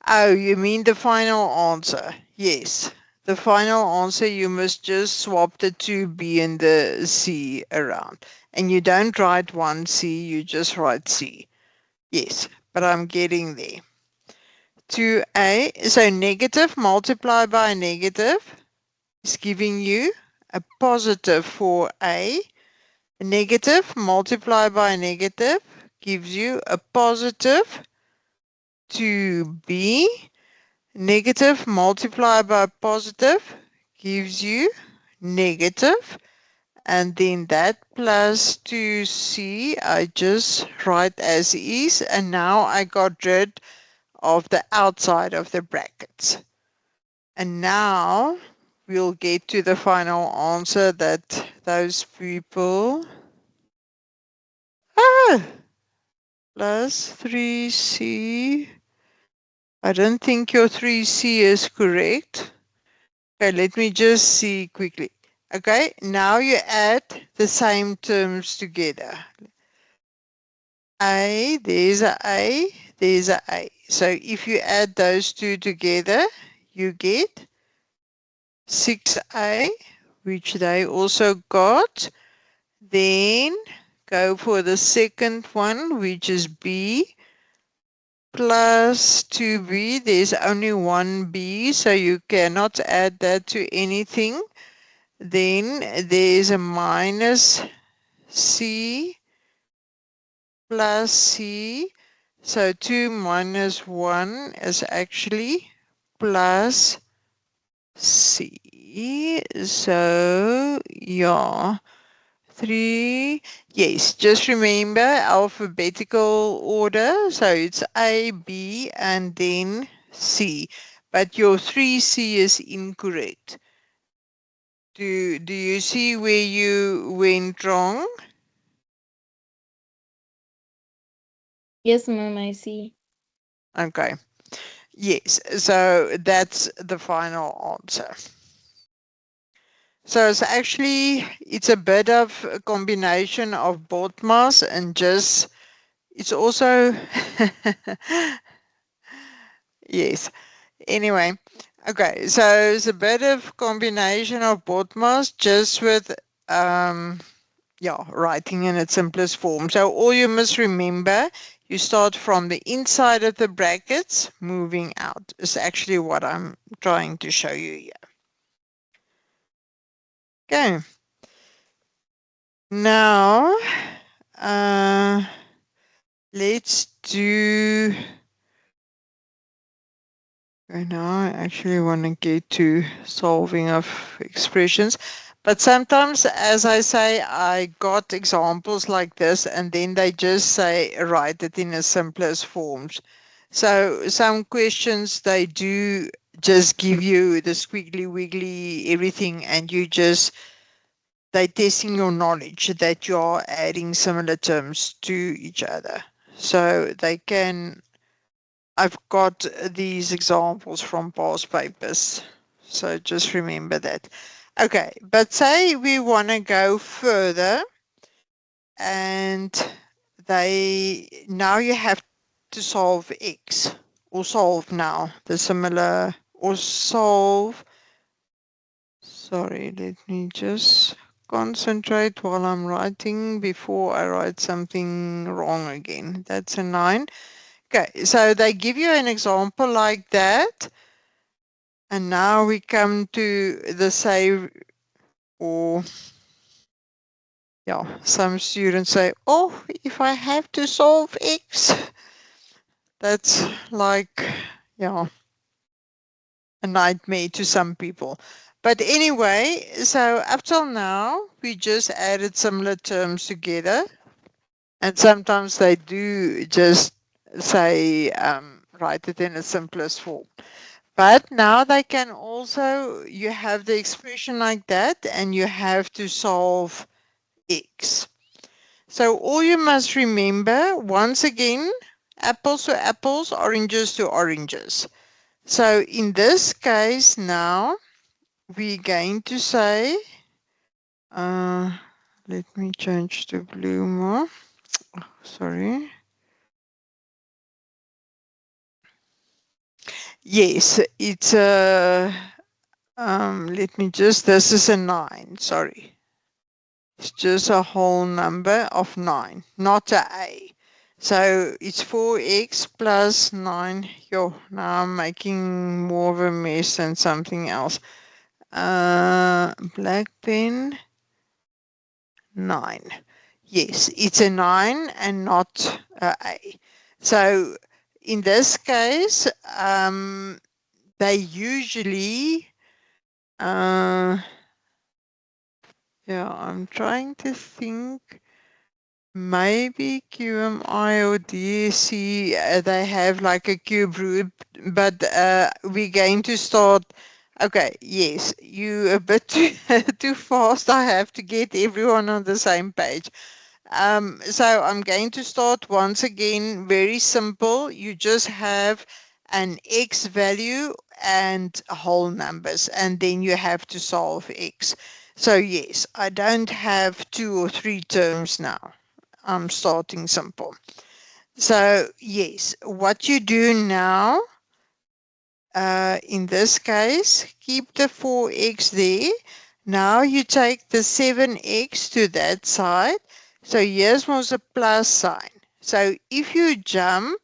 Oh, you mean the final answer? Yes. The final answer, you must just swap the 2B and the C around. And you don't write 1C, you just write C. Yes, but I'm getting there. 2A, so negative multiplied by a negative is giving you a positive 4A. A negative multiplied by a negative gives you a positive 2B. Negative multiplied by positive gives you negative. And then that plus 2C, I just write as is. And now I got rid of the outside of the brackets. And now we'll get to the final answer that those people... plus 3C. I don't think your 3C is correct. Okay, let me just see quickly. Okay, now you add the same terms together. A, there's a, there's a. So if you add those two together, you get 6A, which they also got. Then go for the second one, which is B. Plus 2B, there's only one B, so you cannot add that to anything. Then there's a minus C plus C. So 2 minus 1 is actually plus C. So, yeah, 3. Yes, just remember alphabetical order. So it's A, B, and then C. But your 3C is incorrect. Do you see where you went wrong? Yes, ma'am, I see. Okay. Yes, so that's the final answer. So it's a bit of a combination of BODMAS and just, it's also, yes. Anyway, okay, so it's a bit of combination of BODMAS just with, yeah, writing in its simplest form. So all you must remember, you start from the inside of the brackets, moving out is actually what I'm trying to show you here. Okay. Now, let's do, now I actually want to get to solving of expressions. But sometimes, as I say, I got examples like this, and then they just say, write it in the simplest forms. So some questions, they do just give you the squiggly wiggly everything, and you just, they're testing your knowledge that you are adding similar terms to each other. So they can, I've got these examples from past papers. So just remember that. Okay, but say we want to go further, and now you have to solve X, or solve now the similar, or solve, sorry, let me just concentrate while I'm writing before I write something wrong again. That's a 9. Okay, so they give you an example like that. And now we come to the say, or yeah, some students say, oh, if I have to solve X, that's like, yeah, a nightmare to some people. But anyway, so up till now, we just added similar terms together. And sometimes they do just say, write it in a simplest form. But now they can also, you have the expression like that, and you have to solve X. So all you must remember, once again, apples to apples, oranges to oranges. So in this case now, we're going to say, let me change to blue more. Sorry. Yes, it's a, let me just, this is a 9, sorry. It's just a whole number of 9, not a. So it's 4x plus 9. Yo, now I'm making more of a mess than something else. Black pen, 9. Yes, it's a 9 and not a. So in this case, they usually, yeah, I'm trying to think. Maybe QMI or DSC, they have like a cube root, but we're going to start. Okay, yes, you a bit too fast. I have to get everyone on the same page. So I'm going to start once again, very simple. You just have an X value and whole numbers, and then you have to solve X. So yes, I don't have 2 or 3 terms now. I'm starting simple. So yes, what you do now, in this case, keep the 4x there. Now you take the 7x to that side. So here's was a plus sign. So if you jump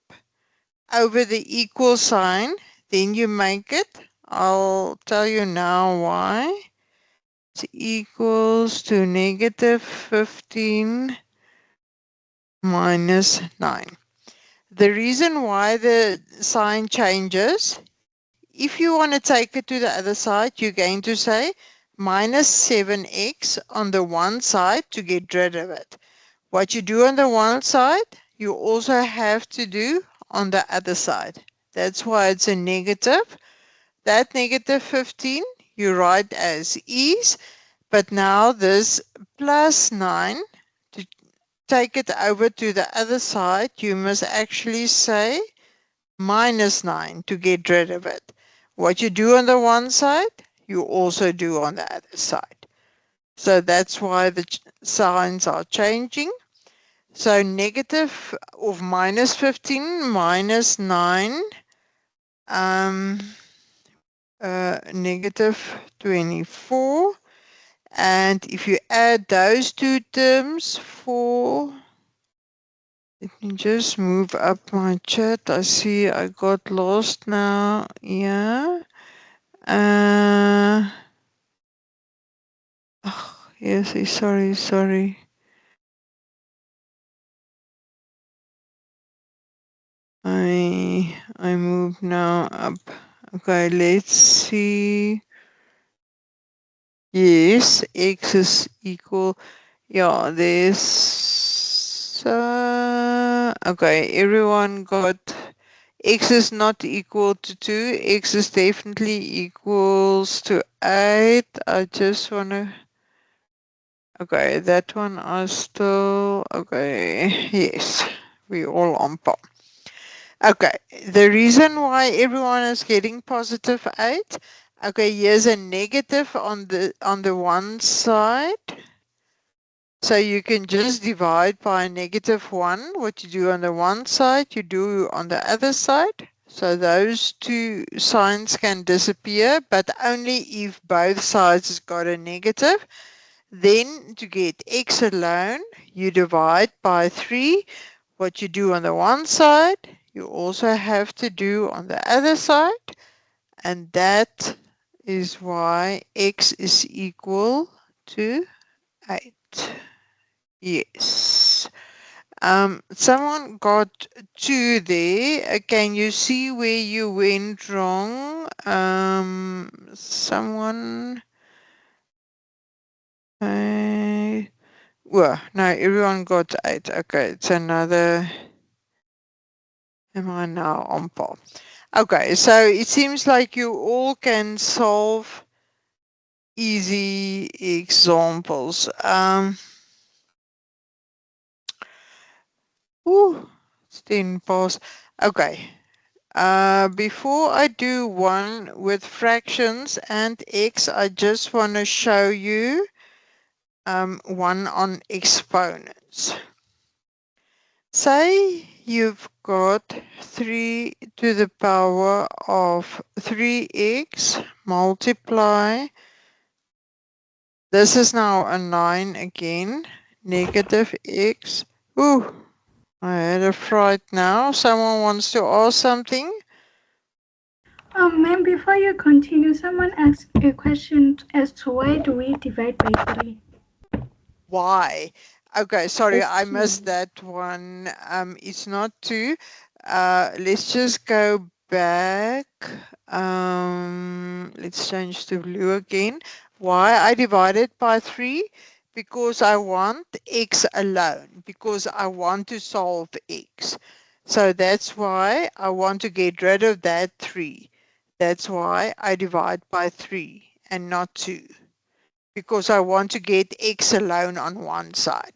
over the equal sign, then you make it. I'll tell you now why. It's equals to negative 15 minus 9. the reason why the sign changes, if you want to take it to the other side, you're going to say minus 7x on the one side to get rid of it. What you do on the one side, you also have to do on the other side. That's why it's a negative. That negative 15 you write as is, but now this plus 9, to take it over to the other side, you must actually say minus 9 to get rid of it. What you do on the one side, you also do on the other side. So that's why the signs are changing. So negative of minus 15 minus 9, negative 24. And if you add those two terms, 4, let me just move up my chat. I see I got lost now. Yeah. Oh, yes, sorry. I move now up. Okay, let's see. Yes, x is equal. Yeah, there's okay, everyone got x is not equal to 2. X is definitely equals to 8. I just want to, okay, that one I still, okay, yes, we all on par. Okay, the reason why everyone is getting positive 8, okay, here's a negative on the one side. So you can just divide by negative 1. What you do on the one side, you do on the other side. So those two signs can disappear, but only if both sides has got a negative. Then to get x alone, you divide by 3. What you do on the one side, you also have to do on the other side. And that is why x is equal to 8. Yes. Someone got 2 there. Can you see where you went wrong? Someone. Well, no, everyone got 8. Okay, it's another. Am I now on par? Okay, so it seems like you all can solve easy examples. It's 10 past. Okay. Before I do one with fractions and x, I just want to show you one on exponents. Say you've got 3 to the power of 3x multiply. This is now a 9 again, negative x. Ooh, I had a fright now. Someone wants to ask something? Ma'am, before you continue, someone asked a question as to why do we divide by 3? Why? Okay, sorry, I Question. missed that one. It's not 2. Let's just go back. Let's change to blue again. Why I divided by 3? Because I want x alone, because I want to solve x. So that's why I want to get rid of that 3. That's why I divide by 3 and not 2. Because I want to get x alone on one side.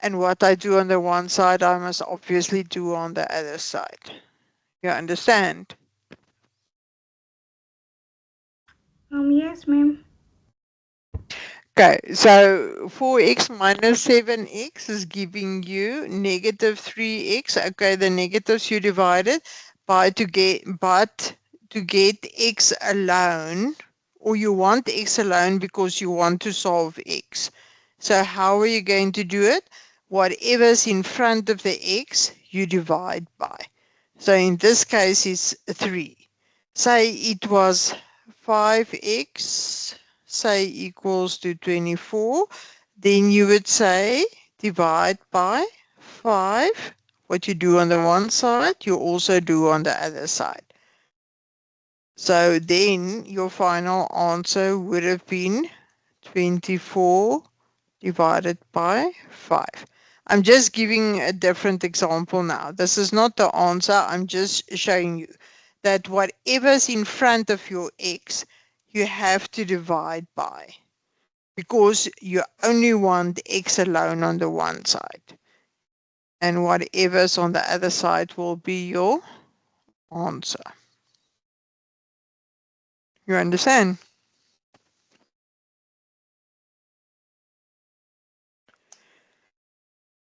And what I do on the one side, I must obviously do on the other side. You understand? Yes, ma'am. Okay, so 4x minus 7x is giving you negative 3x. Okay, the negatives you divided by to get x alone, or you want x alone because you want to solve x. So how are you going to do it? Whatever's in front of the x, you divide by. So in this case, it's 3. Say it was 5x, say equals to 24, then you would say divide by 5. What you do on the one side, you also do on the other side. So then your final answer would have been 24 divided by 5. I'm just giving a different example now. This is not the answer. I'm just showing you that whatever's in front of your x, you have to divide by, because you only want x alone on the one side. And whatever's on the other side will be your answer. You understand?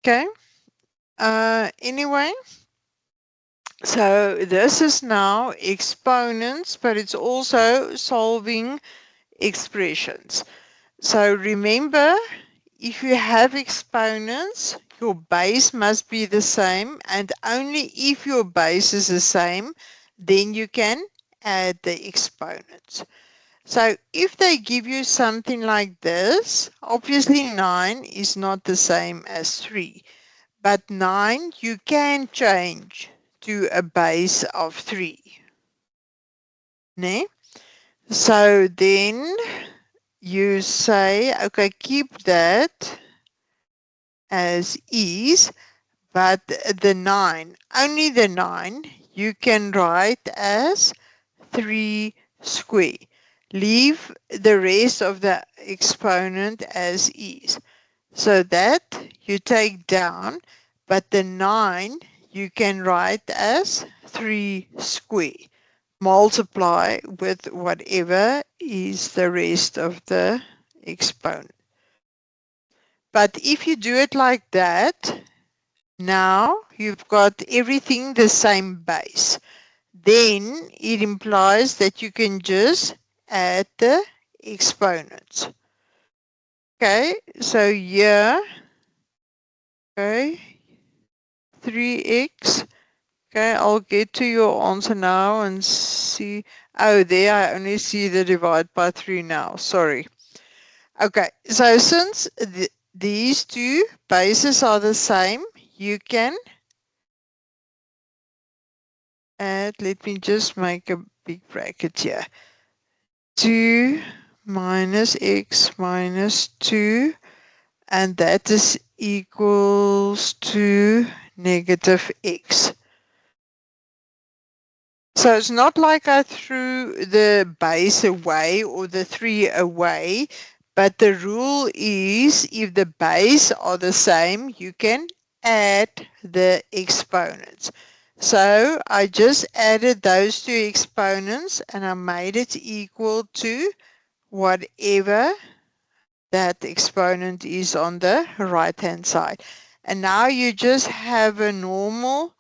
Okay. Anyway, so this is now exponents, but it's also solving expressions. So remember, if you have exponents, your base must be the same, and only if your base is the same, then you can add the exponents. So if they give you something like this, obviously 9 is not the same as 3, but 9 you can change to a base of 3. Ne? So then you say, okay, keep that as is, but the 9, only the 9, you can write as 3 square. Leave the rest of the exponent as is. So that you take down, but the 9 you can write as 3 square. Multiply with whatever is the rest of the exponent. But if you do it like that, now you've got everything the same base. Then it implies that you can just add the exponents. Okay, so here, okay, 3x. Okay, I'll get to your answer now and see. Oh, there I only see the divide by 3 now. Sorry. Okay, so since these two bases are the same, you can add, let me just make a big bracket here. 2 minus x minus 2, and that is equals to negative x. So it's not like I threw the base away or the 3 away, but the rule is if the base are the same, you can add the exponents. So I just added those two exponents and I made it equal to whatever that exponent is on the right hand side. And now you just have a normal,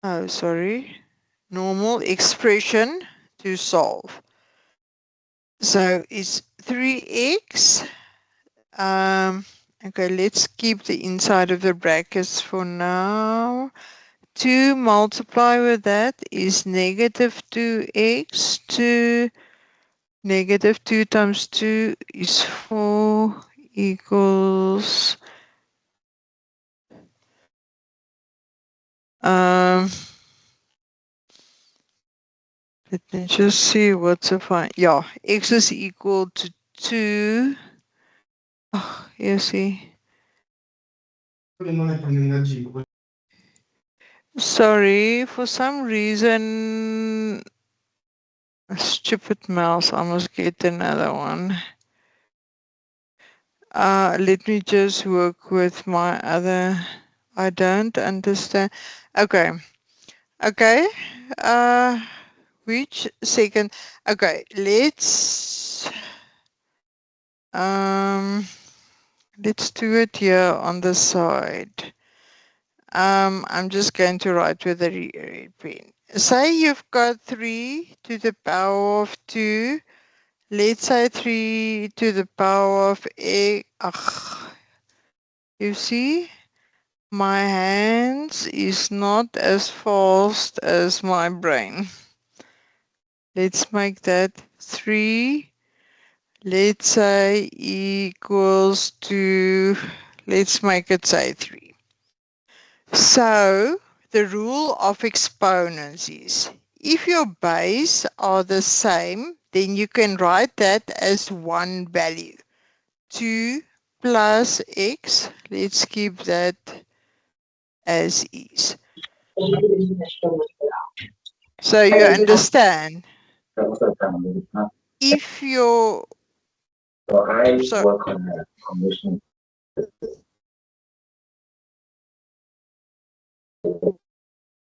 normal expression to solve. So it's 3x. Okay, let's keep the inside of the brackets for now. 2 multiply with that is negative 2x. 2 negative 2 times 2 is 4 equals let me just see what's a fine. Yeah, x is equal to 2. Oh, you see. Sorry, for some reason, a stupid mouse, I must get another one. Let me just work with my other, I don't understand. Okay, okay, which second? Okay, let's do it here on the side. I'm just going to write with a red pen. Say you've got 3 to the power of 2. Let's say 3 to the power of x. You see, my hands is not as fast as my brain. Let's make that 3. Let's say equals to, let's make it say 3. So the rule of exponents is if your base are the same, then you can write that as one value. 2 plus x, let's keep that as is. So you understand, if your, so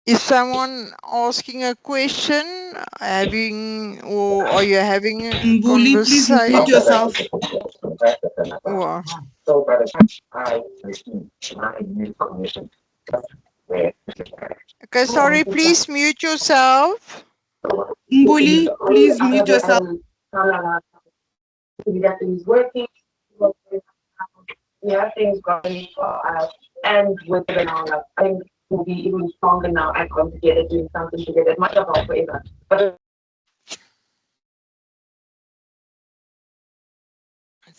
is someone asking a question, or are you having a Mbuli, please mute conversation? yourself. Or, okay, sorry, please mute yourself. Mbuli, please mute yourself. Is working. We have things going for us, and with it now, like, I think we'll be even stronger now and come together doing something together. It might not last forever, but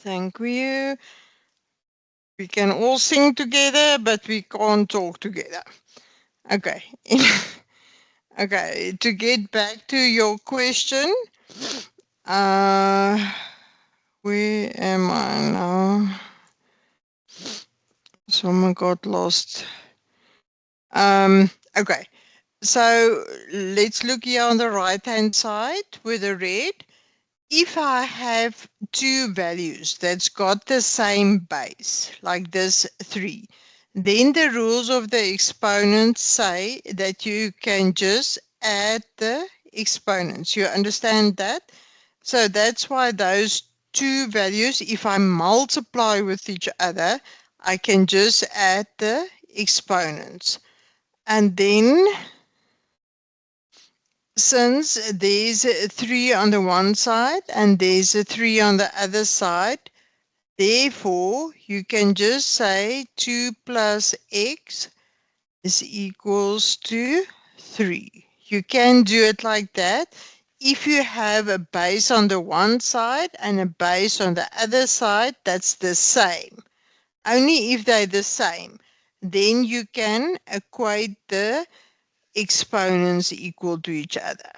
Thank you. We can all sing together, but we can't talk together. Okay. Okay, to get back to your question, where am I now? Someone got lost. Okay, so let's look here on the right hand side with the red. If I have two values that's got the same base, like this 3, then the rules of the exponents say that you can just add the exponents. You understand that? So that's why those two values, if I multiply with each other, I can just add the exponents. And then since there's a 3 on the one side and there's a 3 on the other side, therefore you can just say 2 plus x is equals to 3. You can do it like that. If you have a base on the one side and a base on the other side that's the same, only if they're the same, then you can equate the exponents equal to each other.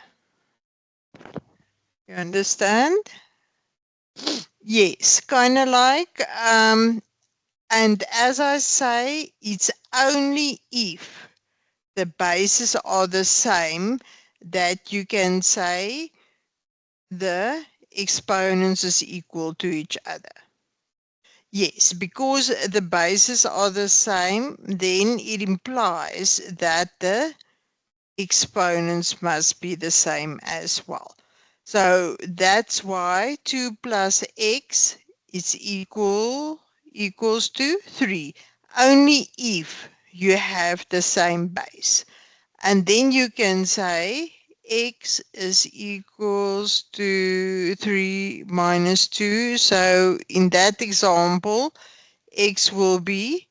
You understand? Yes, kind of like, and as I say, it's only if the bases are the same that you can say the exponents is equal to each other. Yes, because the bases are the same, then it implies that the exponents must be the same as well. So that's why 2 plus x is equals to 3, only if you have the same base. And then you can say x is equals to 3 minus 2. So in that example, x will be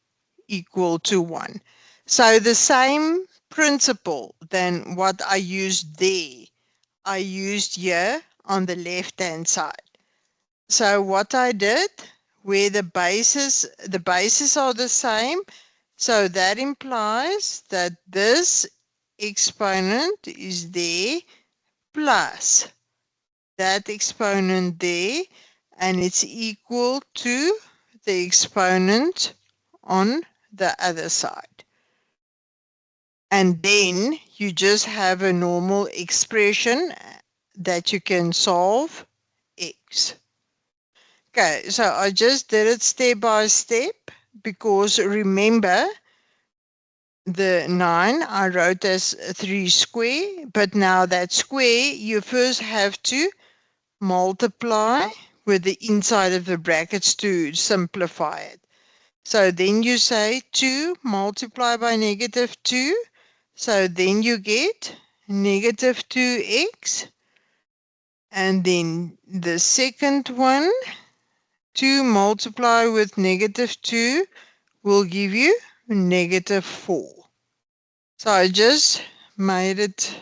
equal to 1. So the same principle than what I used there, I used here on the left hand side. So what I did, where the bases are the same, so that implies that this exponent is there plus that exponent there, and it's equal to the exponent on the other side. And then you just have a normal expression that you can solve x. Okay, so I just did it step by step because remember the 9 I wrote as 3 square, but now that square you first have to multiply with the inside of the brackets to simplify it. So then you say 2 multiplied by negative 2. So then you get negative 2x. And then the second one, 2 multiplied with negative 2 will give you negative 4. So I just made it,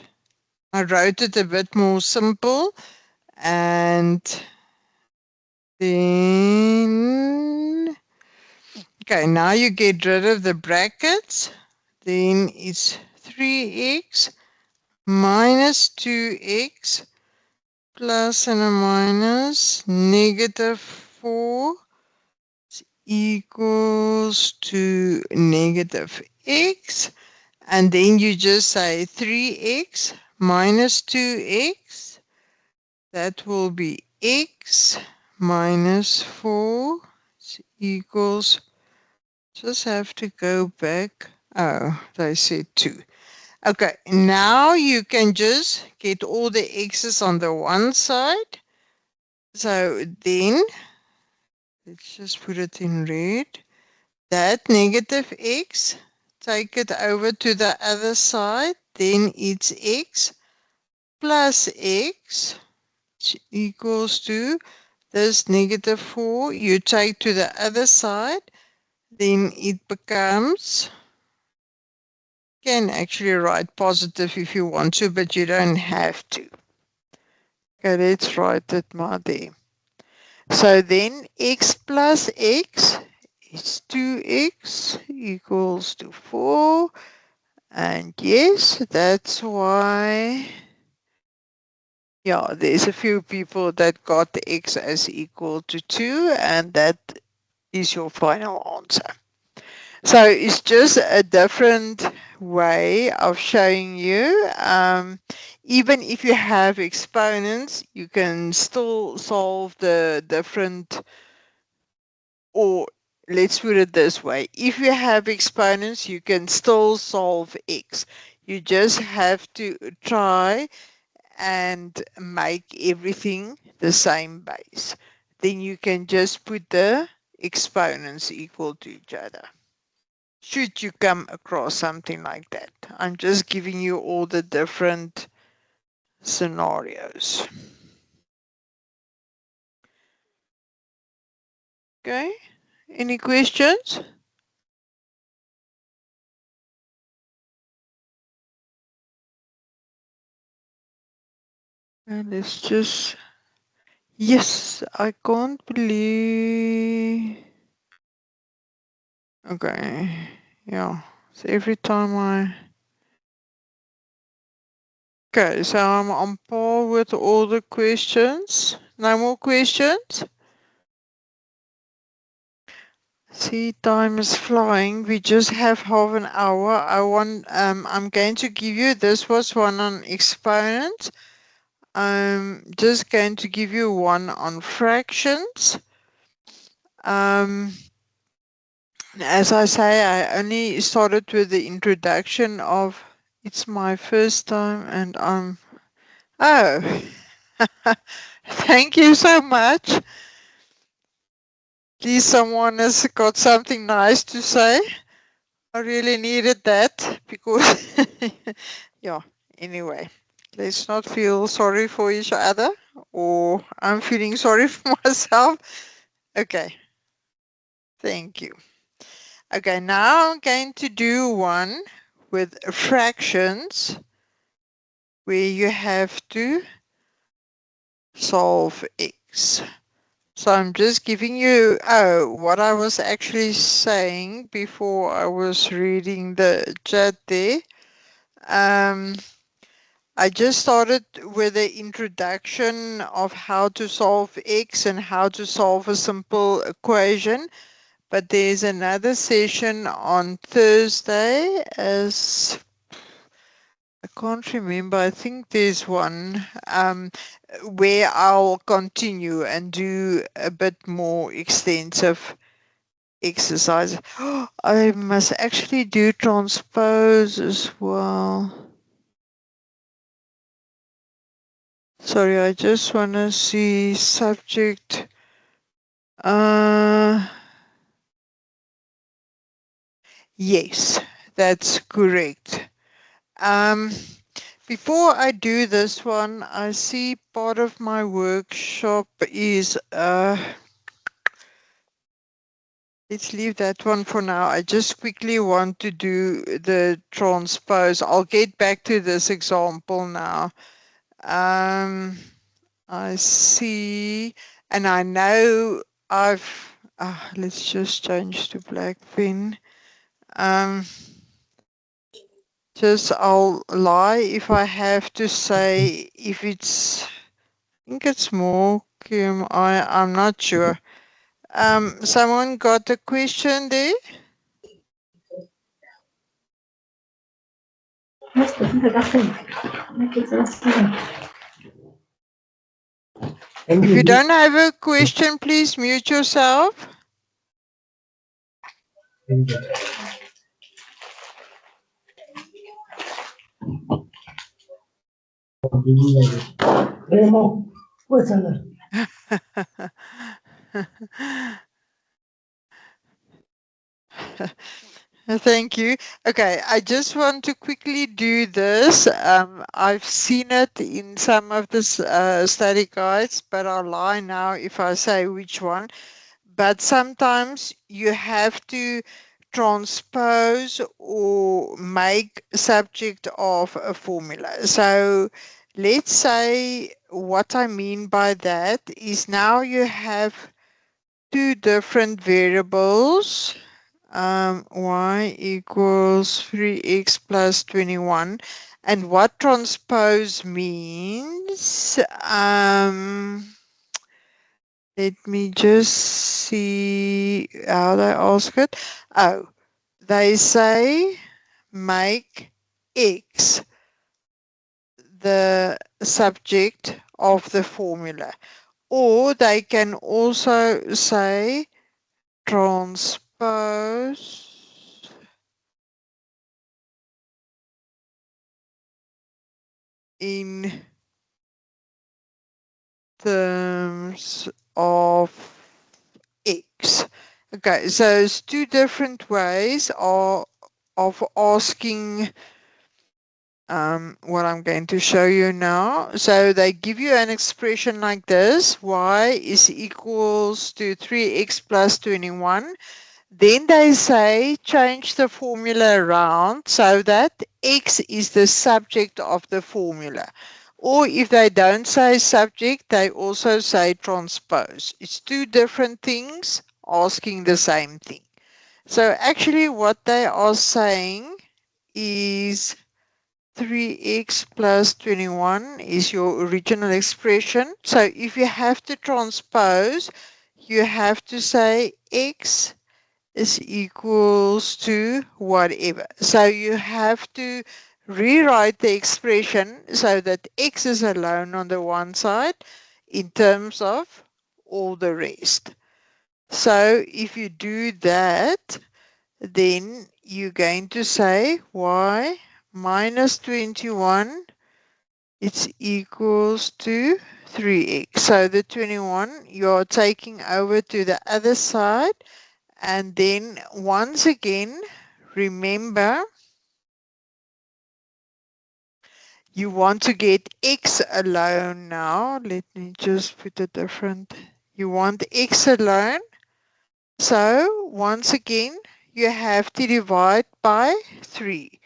I wrote it a bit more simple. And then, okay, now you get rid of the brackets. then it's 3x minus 2x plus and a minus negative 4 equals to negative x. And then you just say 3x minus 2x. That will be x minus 4 equals, just have to go back. Oh, they said 2. Okay, now you can just get all the x's on the one side. So then, let's just put it in red. That negative x, take it over to the other side. Then it's x plus x equals to this negative 4. You take to the other side. Then it becomes, you can actually write positive if you want to, but you don't have to. Okay, let's write it there. So then x plus x is 2x equals to 4. And yes, that's why, yeah, there's a few people that got the x as equal to 2, and that is your final answer. So it's just a different way of showing you. Even if you have exponents, you can still solve the different, or let's put it this way. If you have exponents, you can still solve x. You just have to try and make everything the same base. Then you can just put the exponents equal to each other. Should you come across something like that. I'm just giving you all the different scenarios. Okay, any questions? And let's just, yes, I can't believe. Okay, yeah, so every time okay, so I'm on par with all the questions. No more questions? See, time is flying. We just have half an hour. I'm going to give you, this was one on exponents. I'm just going to give you one on fractions. As I say, I only started with the introduction of, it's my first time and oh, thank you so much. At least someone has got something nice to say. I really needed that because, yeah, anyway, let's not feel sorry for each other, or I'm feeling sorry for myself. Okay, thank you. Okay, now I'm going to do one with fractions where you have to solve x. So I'm just giving you, what I was actually saying before I was reading the chat there. I just started with the introduction of how to solve x and how to solve a simple equation. But there's another session on Thursday, as I can't remember, I think there's one where I'll continue and do a bit more extensive exercise. I must actually do transpose as well. Sorry, I just want to see subject. Yes, that's correct. Before I do this one, I see part of my workshop is, let's leave that one for now. I just quickly want to do the transpose. I'll get back to this example now. I see, and I know let's just change to black pen. just I'll lie if I have to say if it's, I think it's more QMI, I'm not sure. Someone got a question there? If you don't have a question, please mute yourself. Thank you. Okay, I just want to quickly do this. I've seen it in some of the study guides, but I'll lie now if I say which one. But sometimes you have to transpose or make subject of a formula. So let's say what I mean by that is now you have two different variables. Y equals 3x plus 21. And what transpose means, let me just see how they ask it. Oh, they say make x the subject of the formula. Or they can also say transpose in terms of x. Okay, so it's two different ways of asking what I'm going to show you now. So they give you an expression like this: y is equals to 3x plus 21. Then they say change the formula around so that x is the subject of the formula. Or if they don't say subject, they also say transpose. It's two different things asking the same thing. So actually what they are saying is 3x plus 21 is your original expression. So if you have to transpose, you have to say x is equals to whatever. So you have to rewrite the expression so that x is alone on the one side in terms of all the rest. So if you do that, then you're going to say y minus 21 it's equals to 3x. So the 21 you're taking over to the other side. And then once again, remember, you want to get x alone now. Let me just put it different. You want x alone. So once again, you have to divide by 3.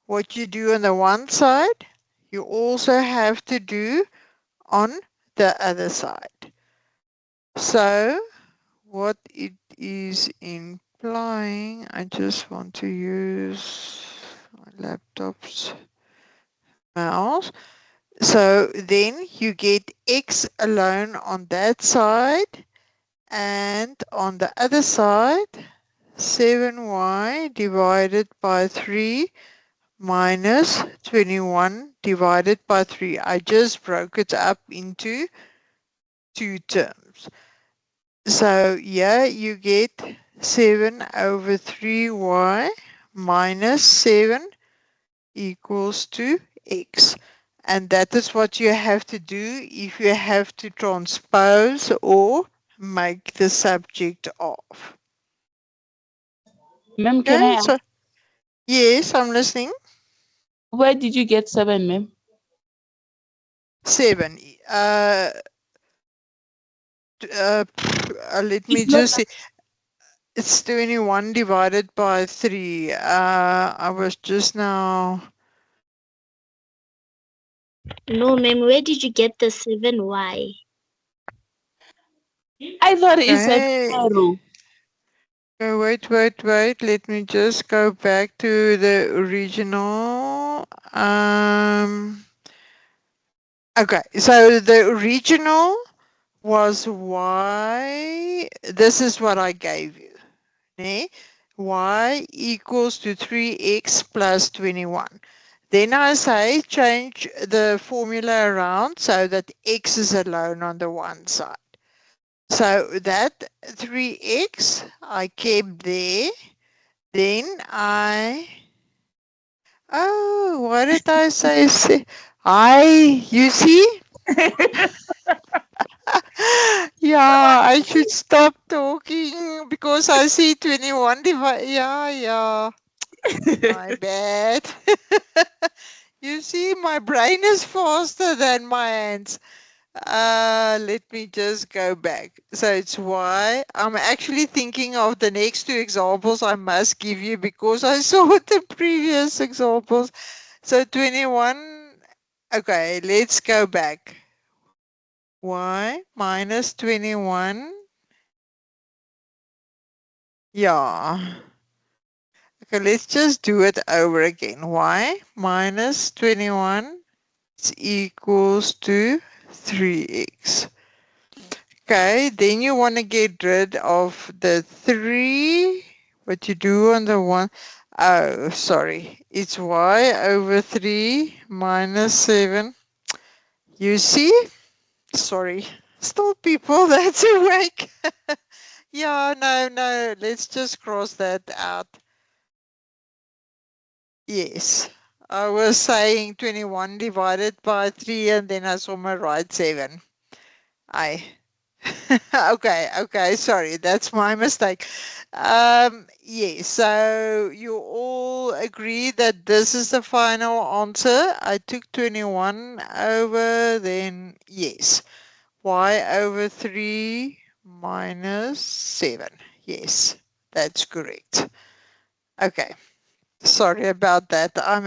What you do on the one side, you also have to do on the other side. So what it is implying, I just want to use my laptop's mouse. So then you get x alone on that side, and on the other side, 7y divided by 3 minus 21 divided by 3. I just broke it up into two terms. So yeah, you get 7 over 3y minus 7 equals to x. And that is what you have to do if you have to transpose or make the subject of. Ma'am, can I ask, So, yes, I'm listening. where did you get 7, ma'am? 7. Let me just see. It's 21 divided by 3. I was just now. No, ma'am, where did you get the 7y? I thought it's an Okay. arrow. Wait. Let me just go back to the original. original. Okay, so the original was y. This is what I gave you. Nee? Y equals to 3x plus 21. Then I say change the formula around so that x is alone on the one side. So that 3x I kept there. Then oh, what did I say? You see? Yeah, I should stop talking because I see 21 divided. Yeah. My bad. You see, my brain is faster than my hands. Let me just go back. So it's y. I'm actually thinking of the next two examples I must give you because I saw the previous examples. So 21. Okay, let's go back. Y minus 21. Yeah. Okay, let's just do it over again. Y minus 21 is equals to 3x. Okay, then you want to get rid of the 3. What you do on the 1. Oh, sorry. It's y over 3 minus 7. You see? Sorry. Still people that's awake. Yeah, no. Let's just cross that out. Yes. I was saying 21 divided by 3 and then I saw my right 7. Okay, sorry, that's my mistake. Yes, so you all agree that this is the final answer. I took 21 over, then yes. Y over 3 minus 7. Yes, that's correct. Okay. Sorry about that. I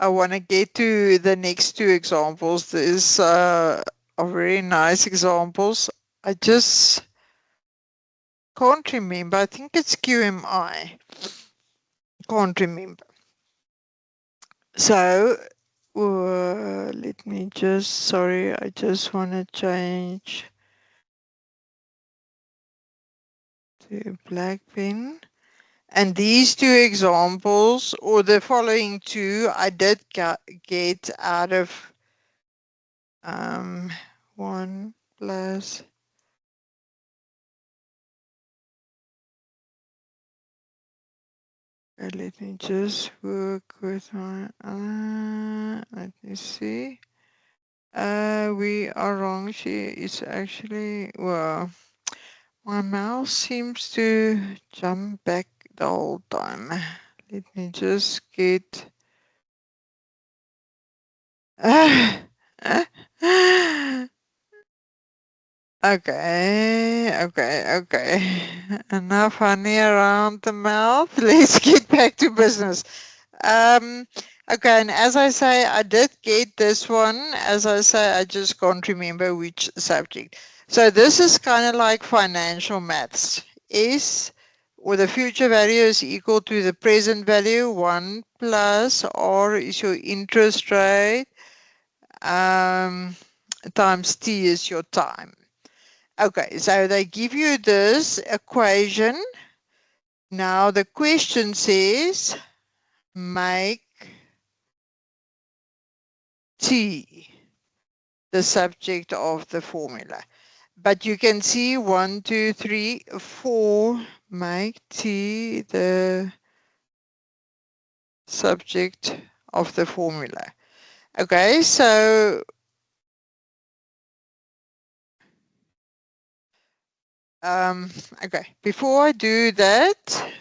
want to get to the next two examples. These are very nice examples. I just can't remember. I think it's QMI. Can't remember. So let me sorry, I just want to change to black pen. And these two examples, or the following two, I did get out of 1 plus let me just work with my let me see. We are wrong. She is actually, well, my mouse seems to jump back the whole time. Let me just get Okay. Enough honey around the mouth. Let's get back to business. Okay, and as I say, I did get this one. As I say, I just can't remember which subject. So this is kind of like financial maths. S, or the future value is equal to the present value. 1 plus R is your interest rate. Times T is your time. Okay, so they give you this equation. Now the question says, make T the subject of the formula. But you can see 1, 2, 3, 4, make T the subject of the formula. Okay, so okay, before I do that,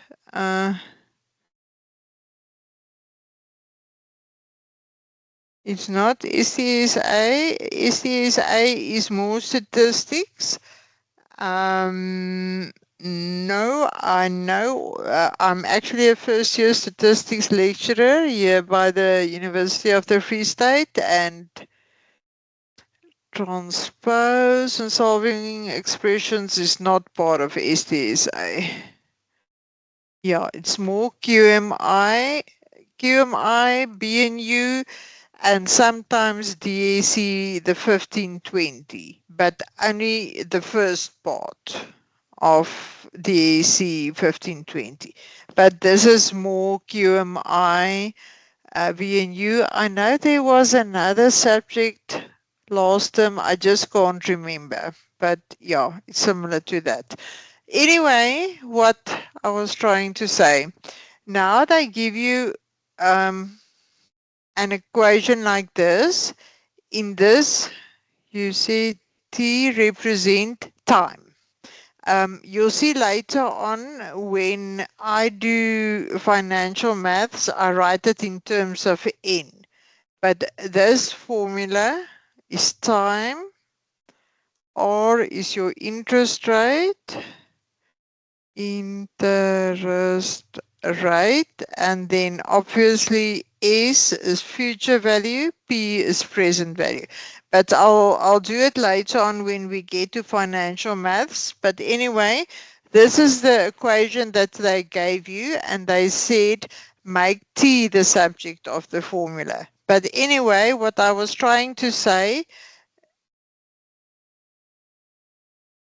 it's not STSA. STSA is more statistics. No, I know. I'm actually a first-year statistics lecturer here by the University of the Free State, and transpose and solving expressions is not part of STSA. Yeah, it's more QMI. QMI, BNU, and sometimes DAC, the 1520, but only the first part of DAC 1520. But this is more QMI, BNU. I know there was another subject last term, I just can't remember, but yeah, it's similar to that. Anyway, what I was trying to say, now they give you an equation like this. In this, you see T represent time. You'll see later on when I do financial maths, I write it in terms of N. But this formula is time, R is your interest rate, and then obviously S is future value, P is present value. But I'll do it later on when we get to financial maths. But anyway, this is the equation that they gave you, and they said make T the subject of the formula. But anyway, what I was trying to say,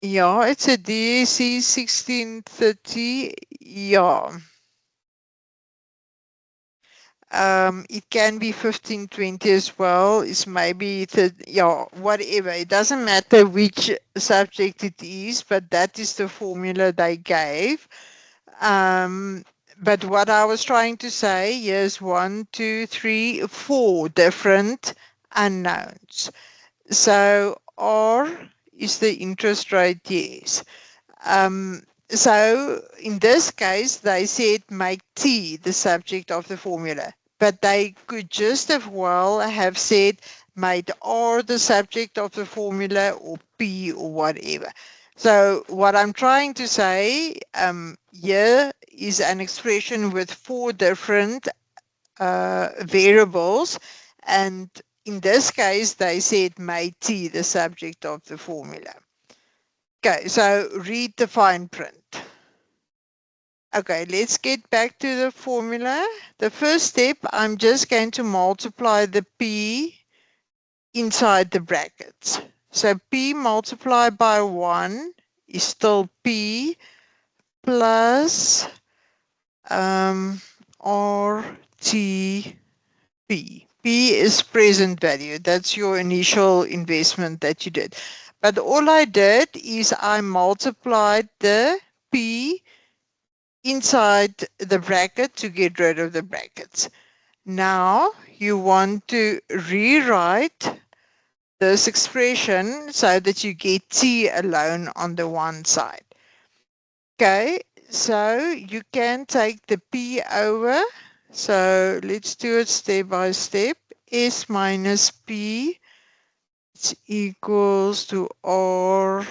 yeah, it's a DAC 1630, yeah. It can be 1520 as well. It's maybe, yeah, whatever. It doesn't matter which subject it is, but that is the formula they gave. But what I was trying to say is 1, 2, 3, 4 different unknowns. So R is the interest rate, yes. So in this case, they said make T the subject of the formula, but they could just as well have said made R the subject of the formula, or P, or whatever. So what I'm trying to say here is an expression with 4 different variables, and in this case, they said made T the subject of the formula. Okay, so read the fine print. Okay, let's get back to the formula. The first step, I'm just going to multiply the P inside the brackets. So P multiplied by 1 is still P plus RTP. P is present value. That's your initial investment that you did. But all I did is I multiplied the P inside the bracket to get rid of the brackets. Now you want to rewrite this expression so that you get T alone on the one side. Okay, so you can take the P over. So let's do it step by step. S minus P is equals to RTP.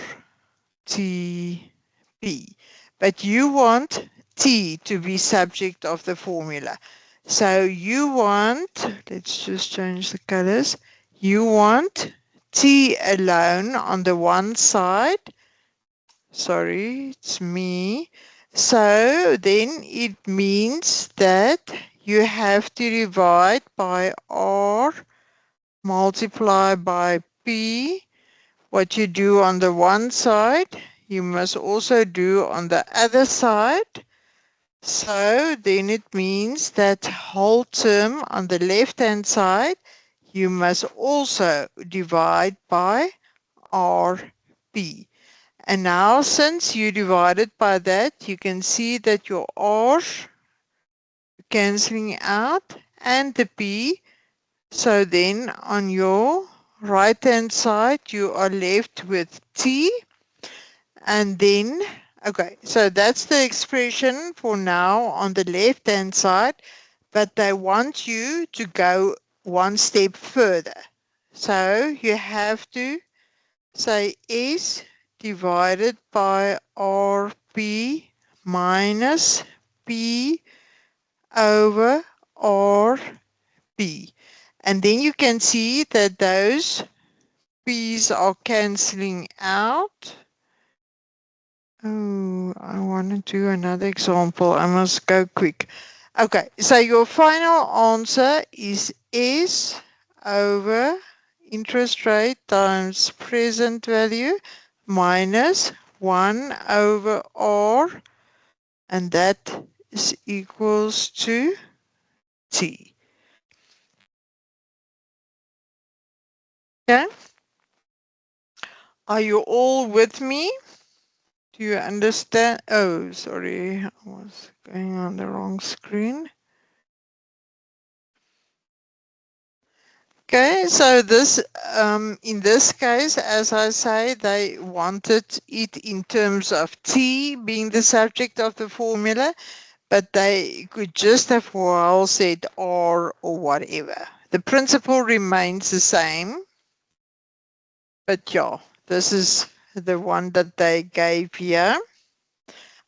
But you want T to be subject of the formula. So you want, let's just change the colors. You want T alone on the one side. Sorry, it's me. So then it means that you have to divide by R multiplied by P. What you do on the one side, you must also do on the other side. So then it means that whole term on the left-hand side, you must also divide by RP. And now since you divided by that, you can see that your R cancelling out and the P. So then on your right-hand side, you are left with T. And then, okay, so that's the expression for now on the left-hand side, but they want you to go one step further. So you have to say S divided by RP minus P over RP. And then you can see that those P's are cancelling out. Oh, I want to do another example. I must go quick. Okay, so your final answer is S over interest rate times present value minus 1 over R, and that is equals to T. Okay. Are you all with me? Do you understand? Oh, sorry, I was going on the wrong screen. Okay, so this, in this case, as I say, they wanted it in terms of T being the subject of the formula, but they could just have well said R or whatever. The principle remains the same, but yeah, this is the one that they gave here.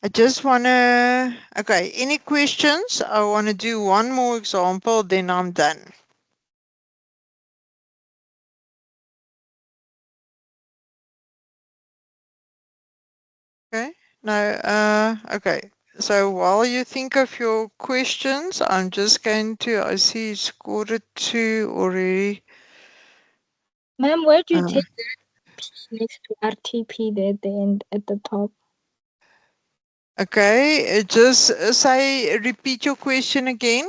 I just want to, okay, any questions? I want to do one more example, then I'm done. Okay, no, okay. So while you think of your questions, I'm just going to, I see you scored it 2 already. Ma'am, where do you Uh, take that next to RTP there at the end at the top? Okay, just say, repeat your question again.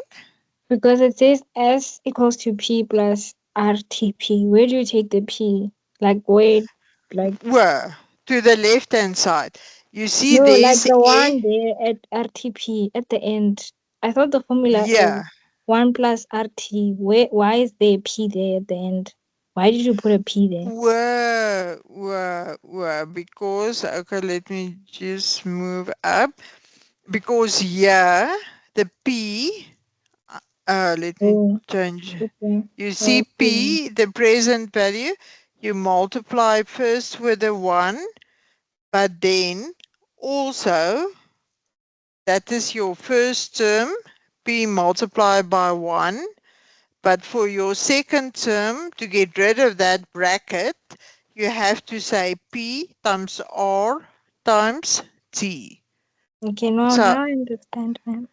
Because it says S equals to P plus RTP. Where do you take the P? Like where? Like Well, to the left-hand side. You see no, like there's the A, one there at RTP at the end. I thought the formula yeah. is 1 plus RT. Why is there a P there at the end? Why did you put a P there? Because, okay, let me just move up. Because here, the P, let me Oh, change. okay. You see Okay. P, the present value, you multiply first with a 1, but then also, that is your first term, P multiplied by 1. But for your second term, to get rid of that bracket, you have to say P times R times T. Okay, now So, I understand, ma'am.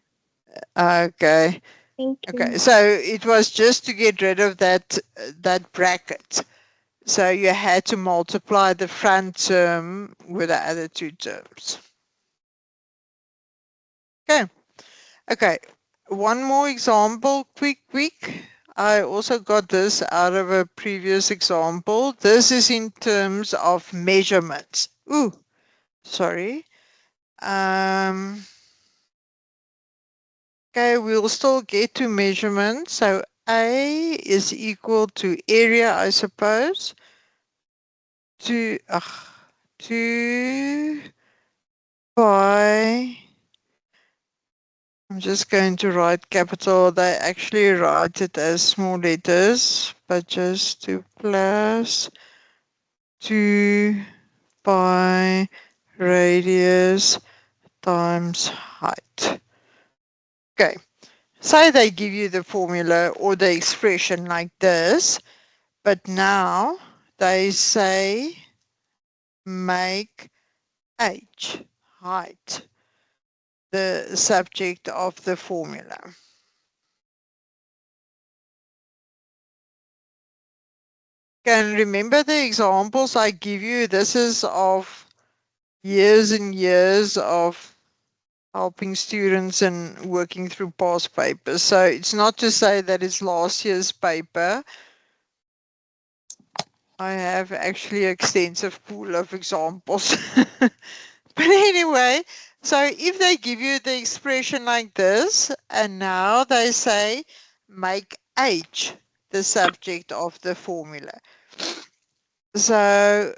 okay. Thank Okay, you. so it was just to get rid of that bracket. So you had to multiply the front term with the other two terms. Okay. Okay. One more example, quick. I also got this out of a previous example. This is in terms of measurements. Ooh, sorry. Okay, we'll still get to measurements. So A is equal to area, I suppose, to 2 pi. I'm just going to write capital. They actually write it as small letters, but just to plus 2 pi radius times height. Okay, say they give you the formula or the expression like this, but now they say make h, height, the subject of the formula. Can remember the examples I give you. This is of years and years of helping students and working through past papers. So it's not to say that it's last year's paper. I have actually an extensive pool of examples. But anyway, so if they give you the expression like this, and now they say make H the subject of the formula. So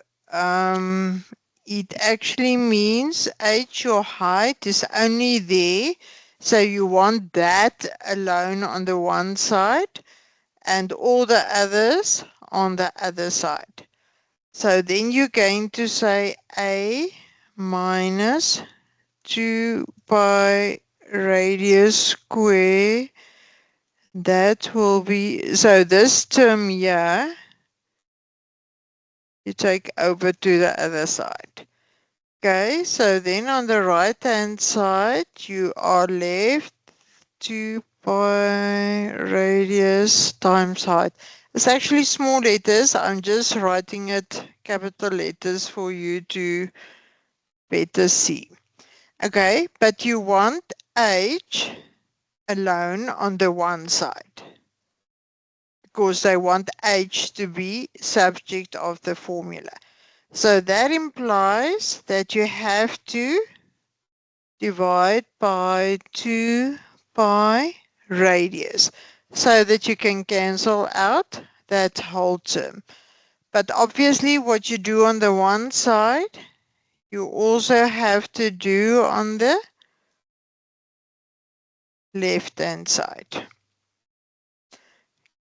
it actually means H, your height, is only there. So you want that alone on the one side and all the others on the other side. So then you're going to say A minus 2 pi radius square. That will be, so this term here, you take over to the other side. Okay, so then on the right hand side, you are left 2 pi radius times height. It's actually small letters. I'm just writing it capital letters for you to better see. Okay, but you want h alone on the one side because they want h to be subject of the formula. So that implies that you have to divide by 2 pi radius so that you can cancel out that whole term. But obviously what you do on the one side, you also have to do on the left-hand side.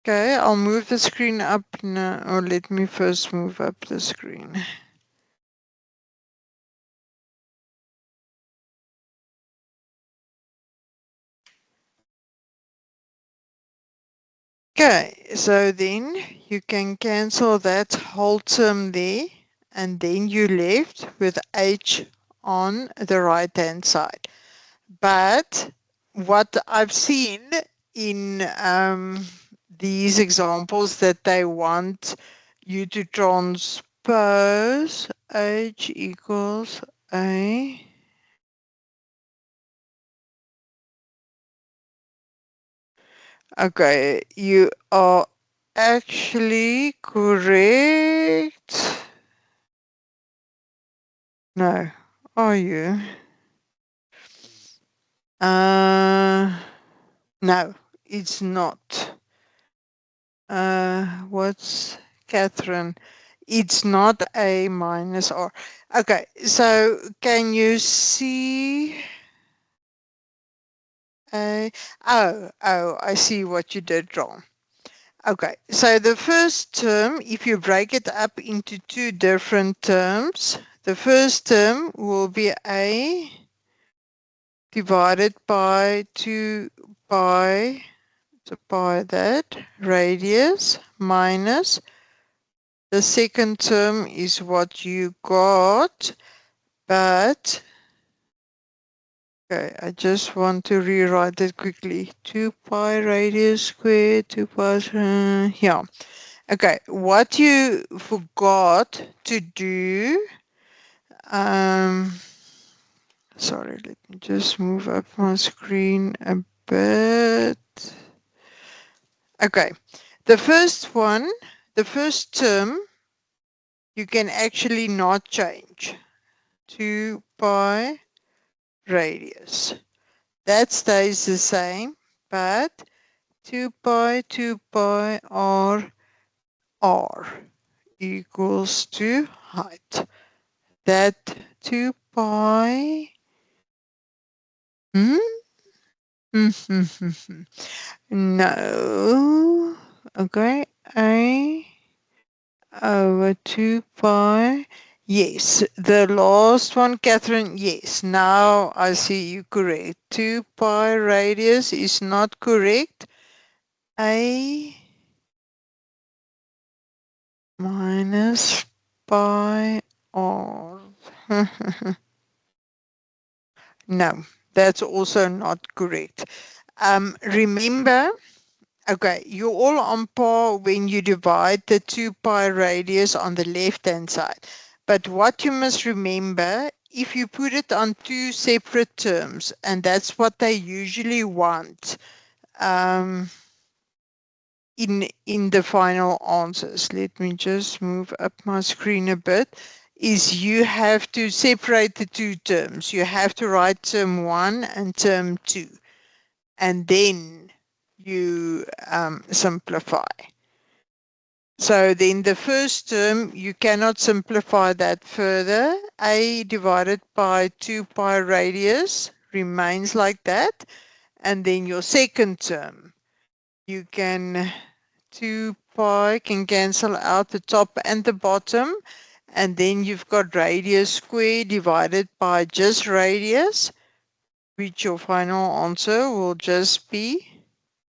Okay, I'll move the screen up now, or let me first move up the screen. Okay, so then you can cancel that whole term there, and then you're left with h on the right-hand side. But what I've seen in these examples that they want you to transpose h equals a. Okay, you are actually correct. No, are you? No, it's not. What's Catherine? It's not a minus r. Okay, so can you see a? Oh, I see what you did wrong. Okay, so the first term, if you break it up into two different terms, the first term will be a divided by 2 pi, so pi that, radius, minus the second term is what you got, but okay, I just want to rewrite it quickly. 2 pi radius squared, 2 pi, yeah. Okay, what you forgot to do, sorry, let me just move up my screen a bit. Okay, the first one, the first term, you can actually not change. 2 pi radius. That stays the same, but 2 pi r equals to height. That 2 pi, no, okay, a over 2 pi. Yes, the last one, Catherine, yes, now I see you correct. 2 pi radius is not correct. A minus pi r. No, that's also not correct. Remember, okay, you're all on par when you divide the 2 pi radius on the left-hand side. But what you must remember, if you put it on two separate terms, and that's what they usually want in the final answers. Let me just move up my screen a bit. Is you have to separate the two terms. You have to write term 1 and term 2. And then you simplify. So then the first term, you cannot simplify that further. A divided by 2 pi radius remains like that. And then your second term, you can 2 pi can cancel out the top and the bottom. And then you've got radius squared divided by just radius, which your final answer will just be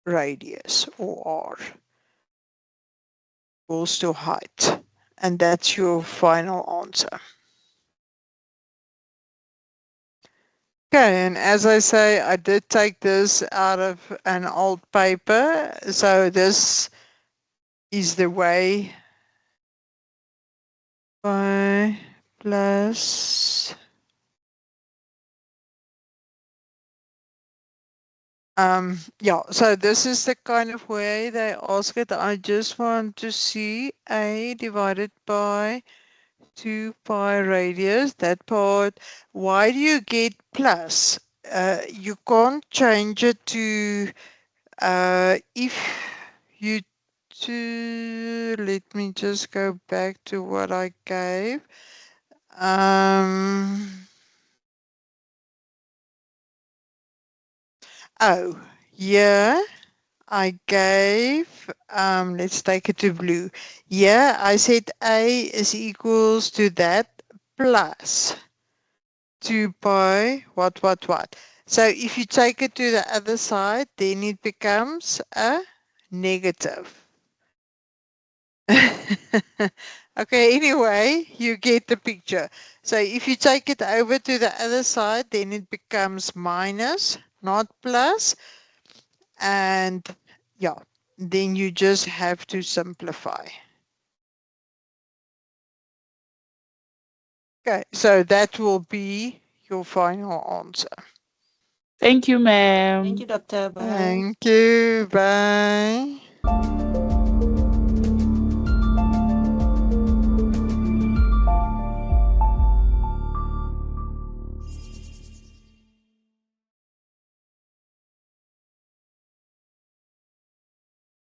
radius or r equals to height. And that's your final answer. Okay, and as I say, I did take this out of an old paper, so this is the way y plus yeah, so this is the kind of way they ask it. I just want to see a divided by 2 pi radius, that part. Why do you get plus? You can't change it to if you let me just go back to what I gave. Oh, yeah, I gave, let's take it to blue. Yeah, I said A is equals to that plus 2 pi, what. So if you take it to the other side, then it becomes a negative. Okay, anyway, you get the picture. So if you take it over to the other side, then it becomes minus, not plus. And yeah, then you just have to simplify. Okay, so that will be your final answer. Thank you, ma'am. Thank you, Doctor. Bye. Thank you. Bye.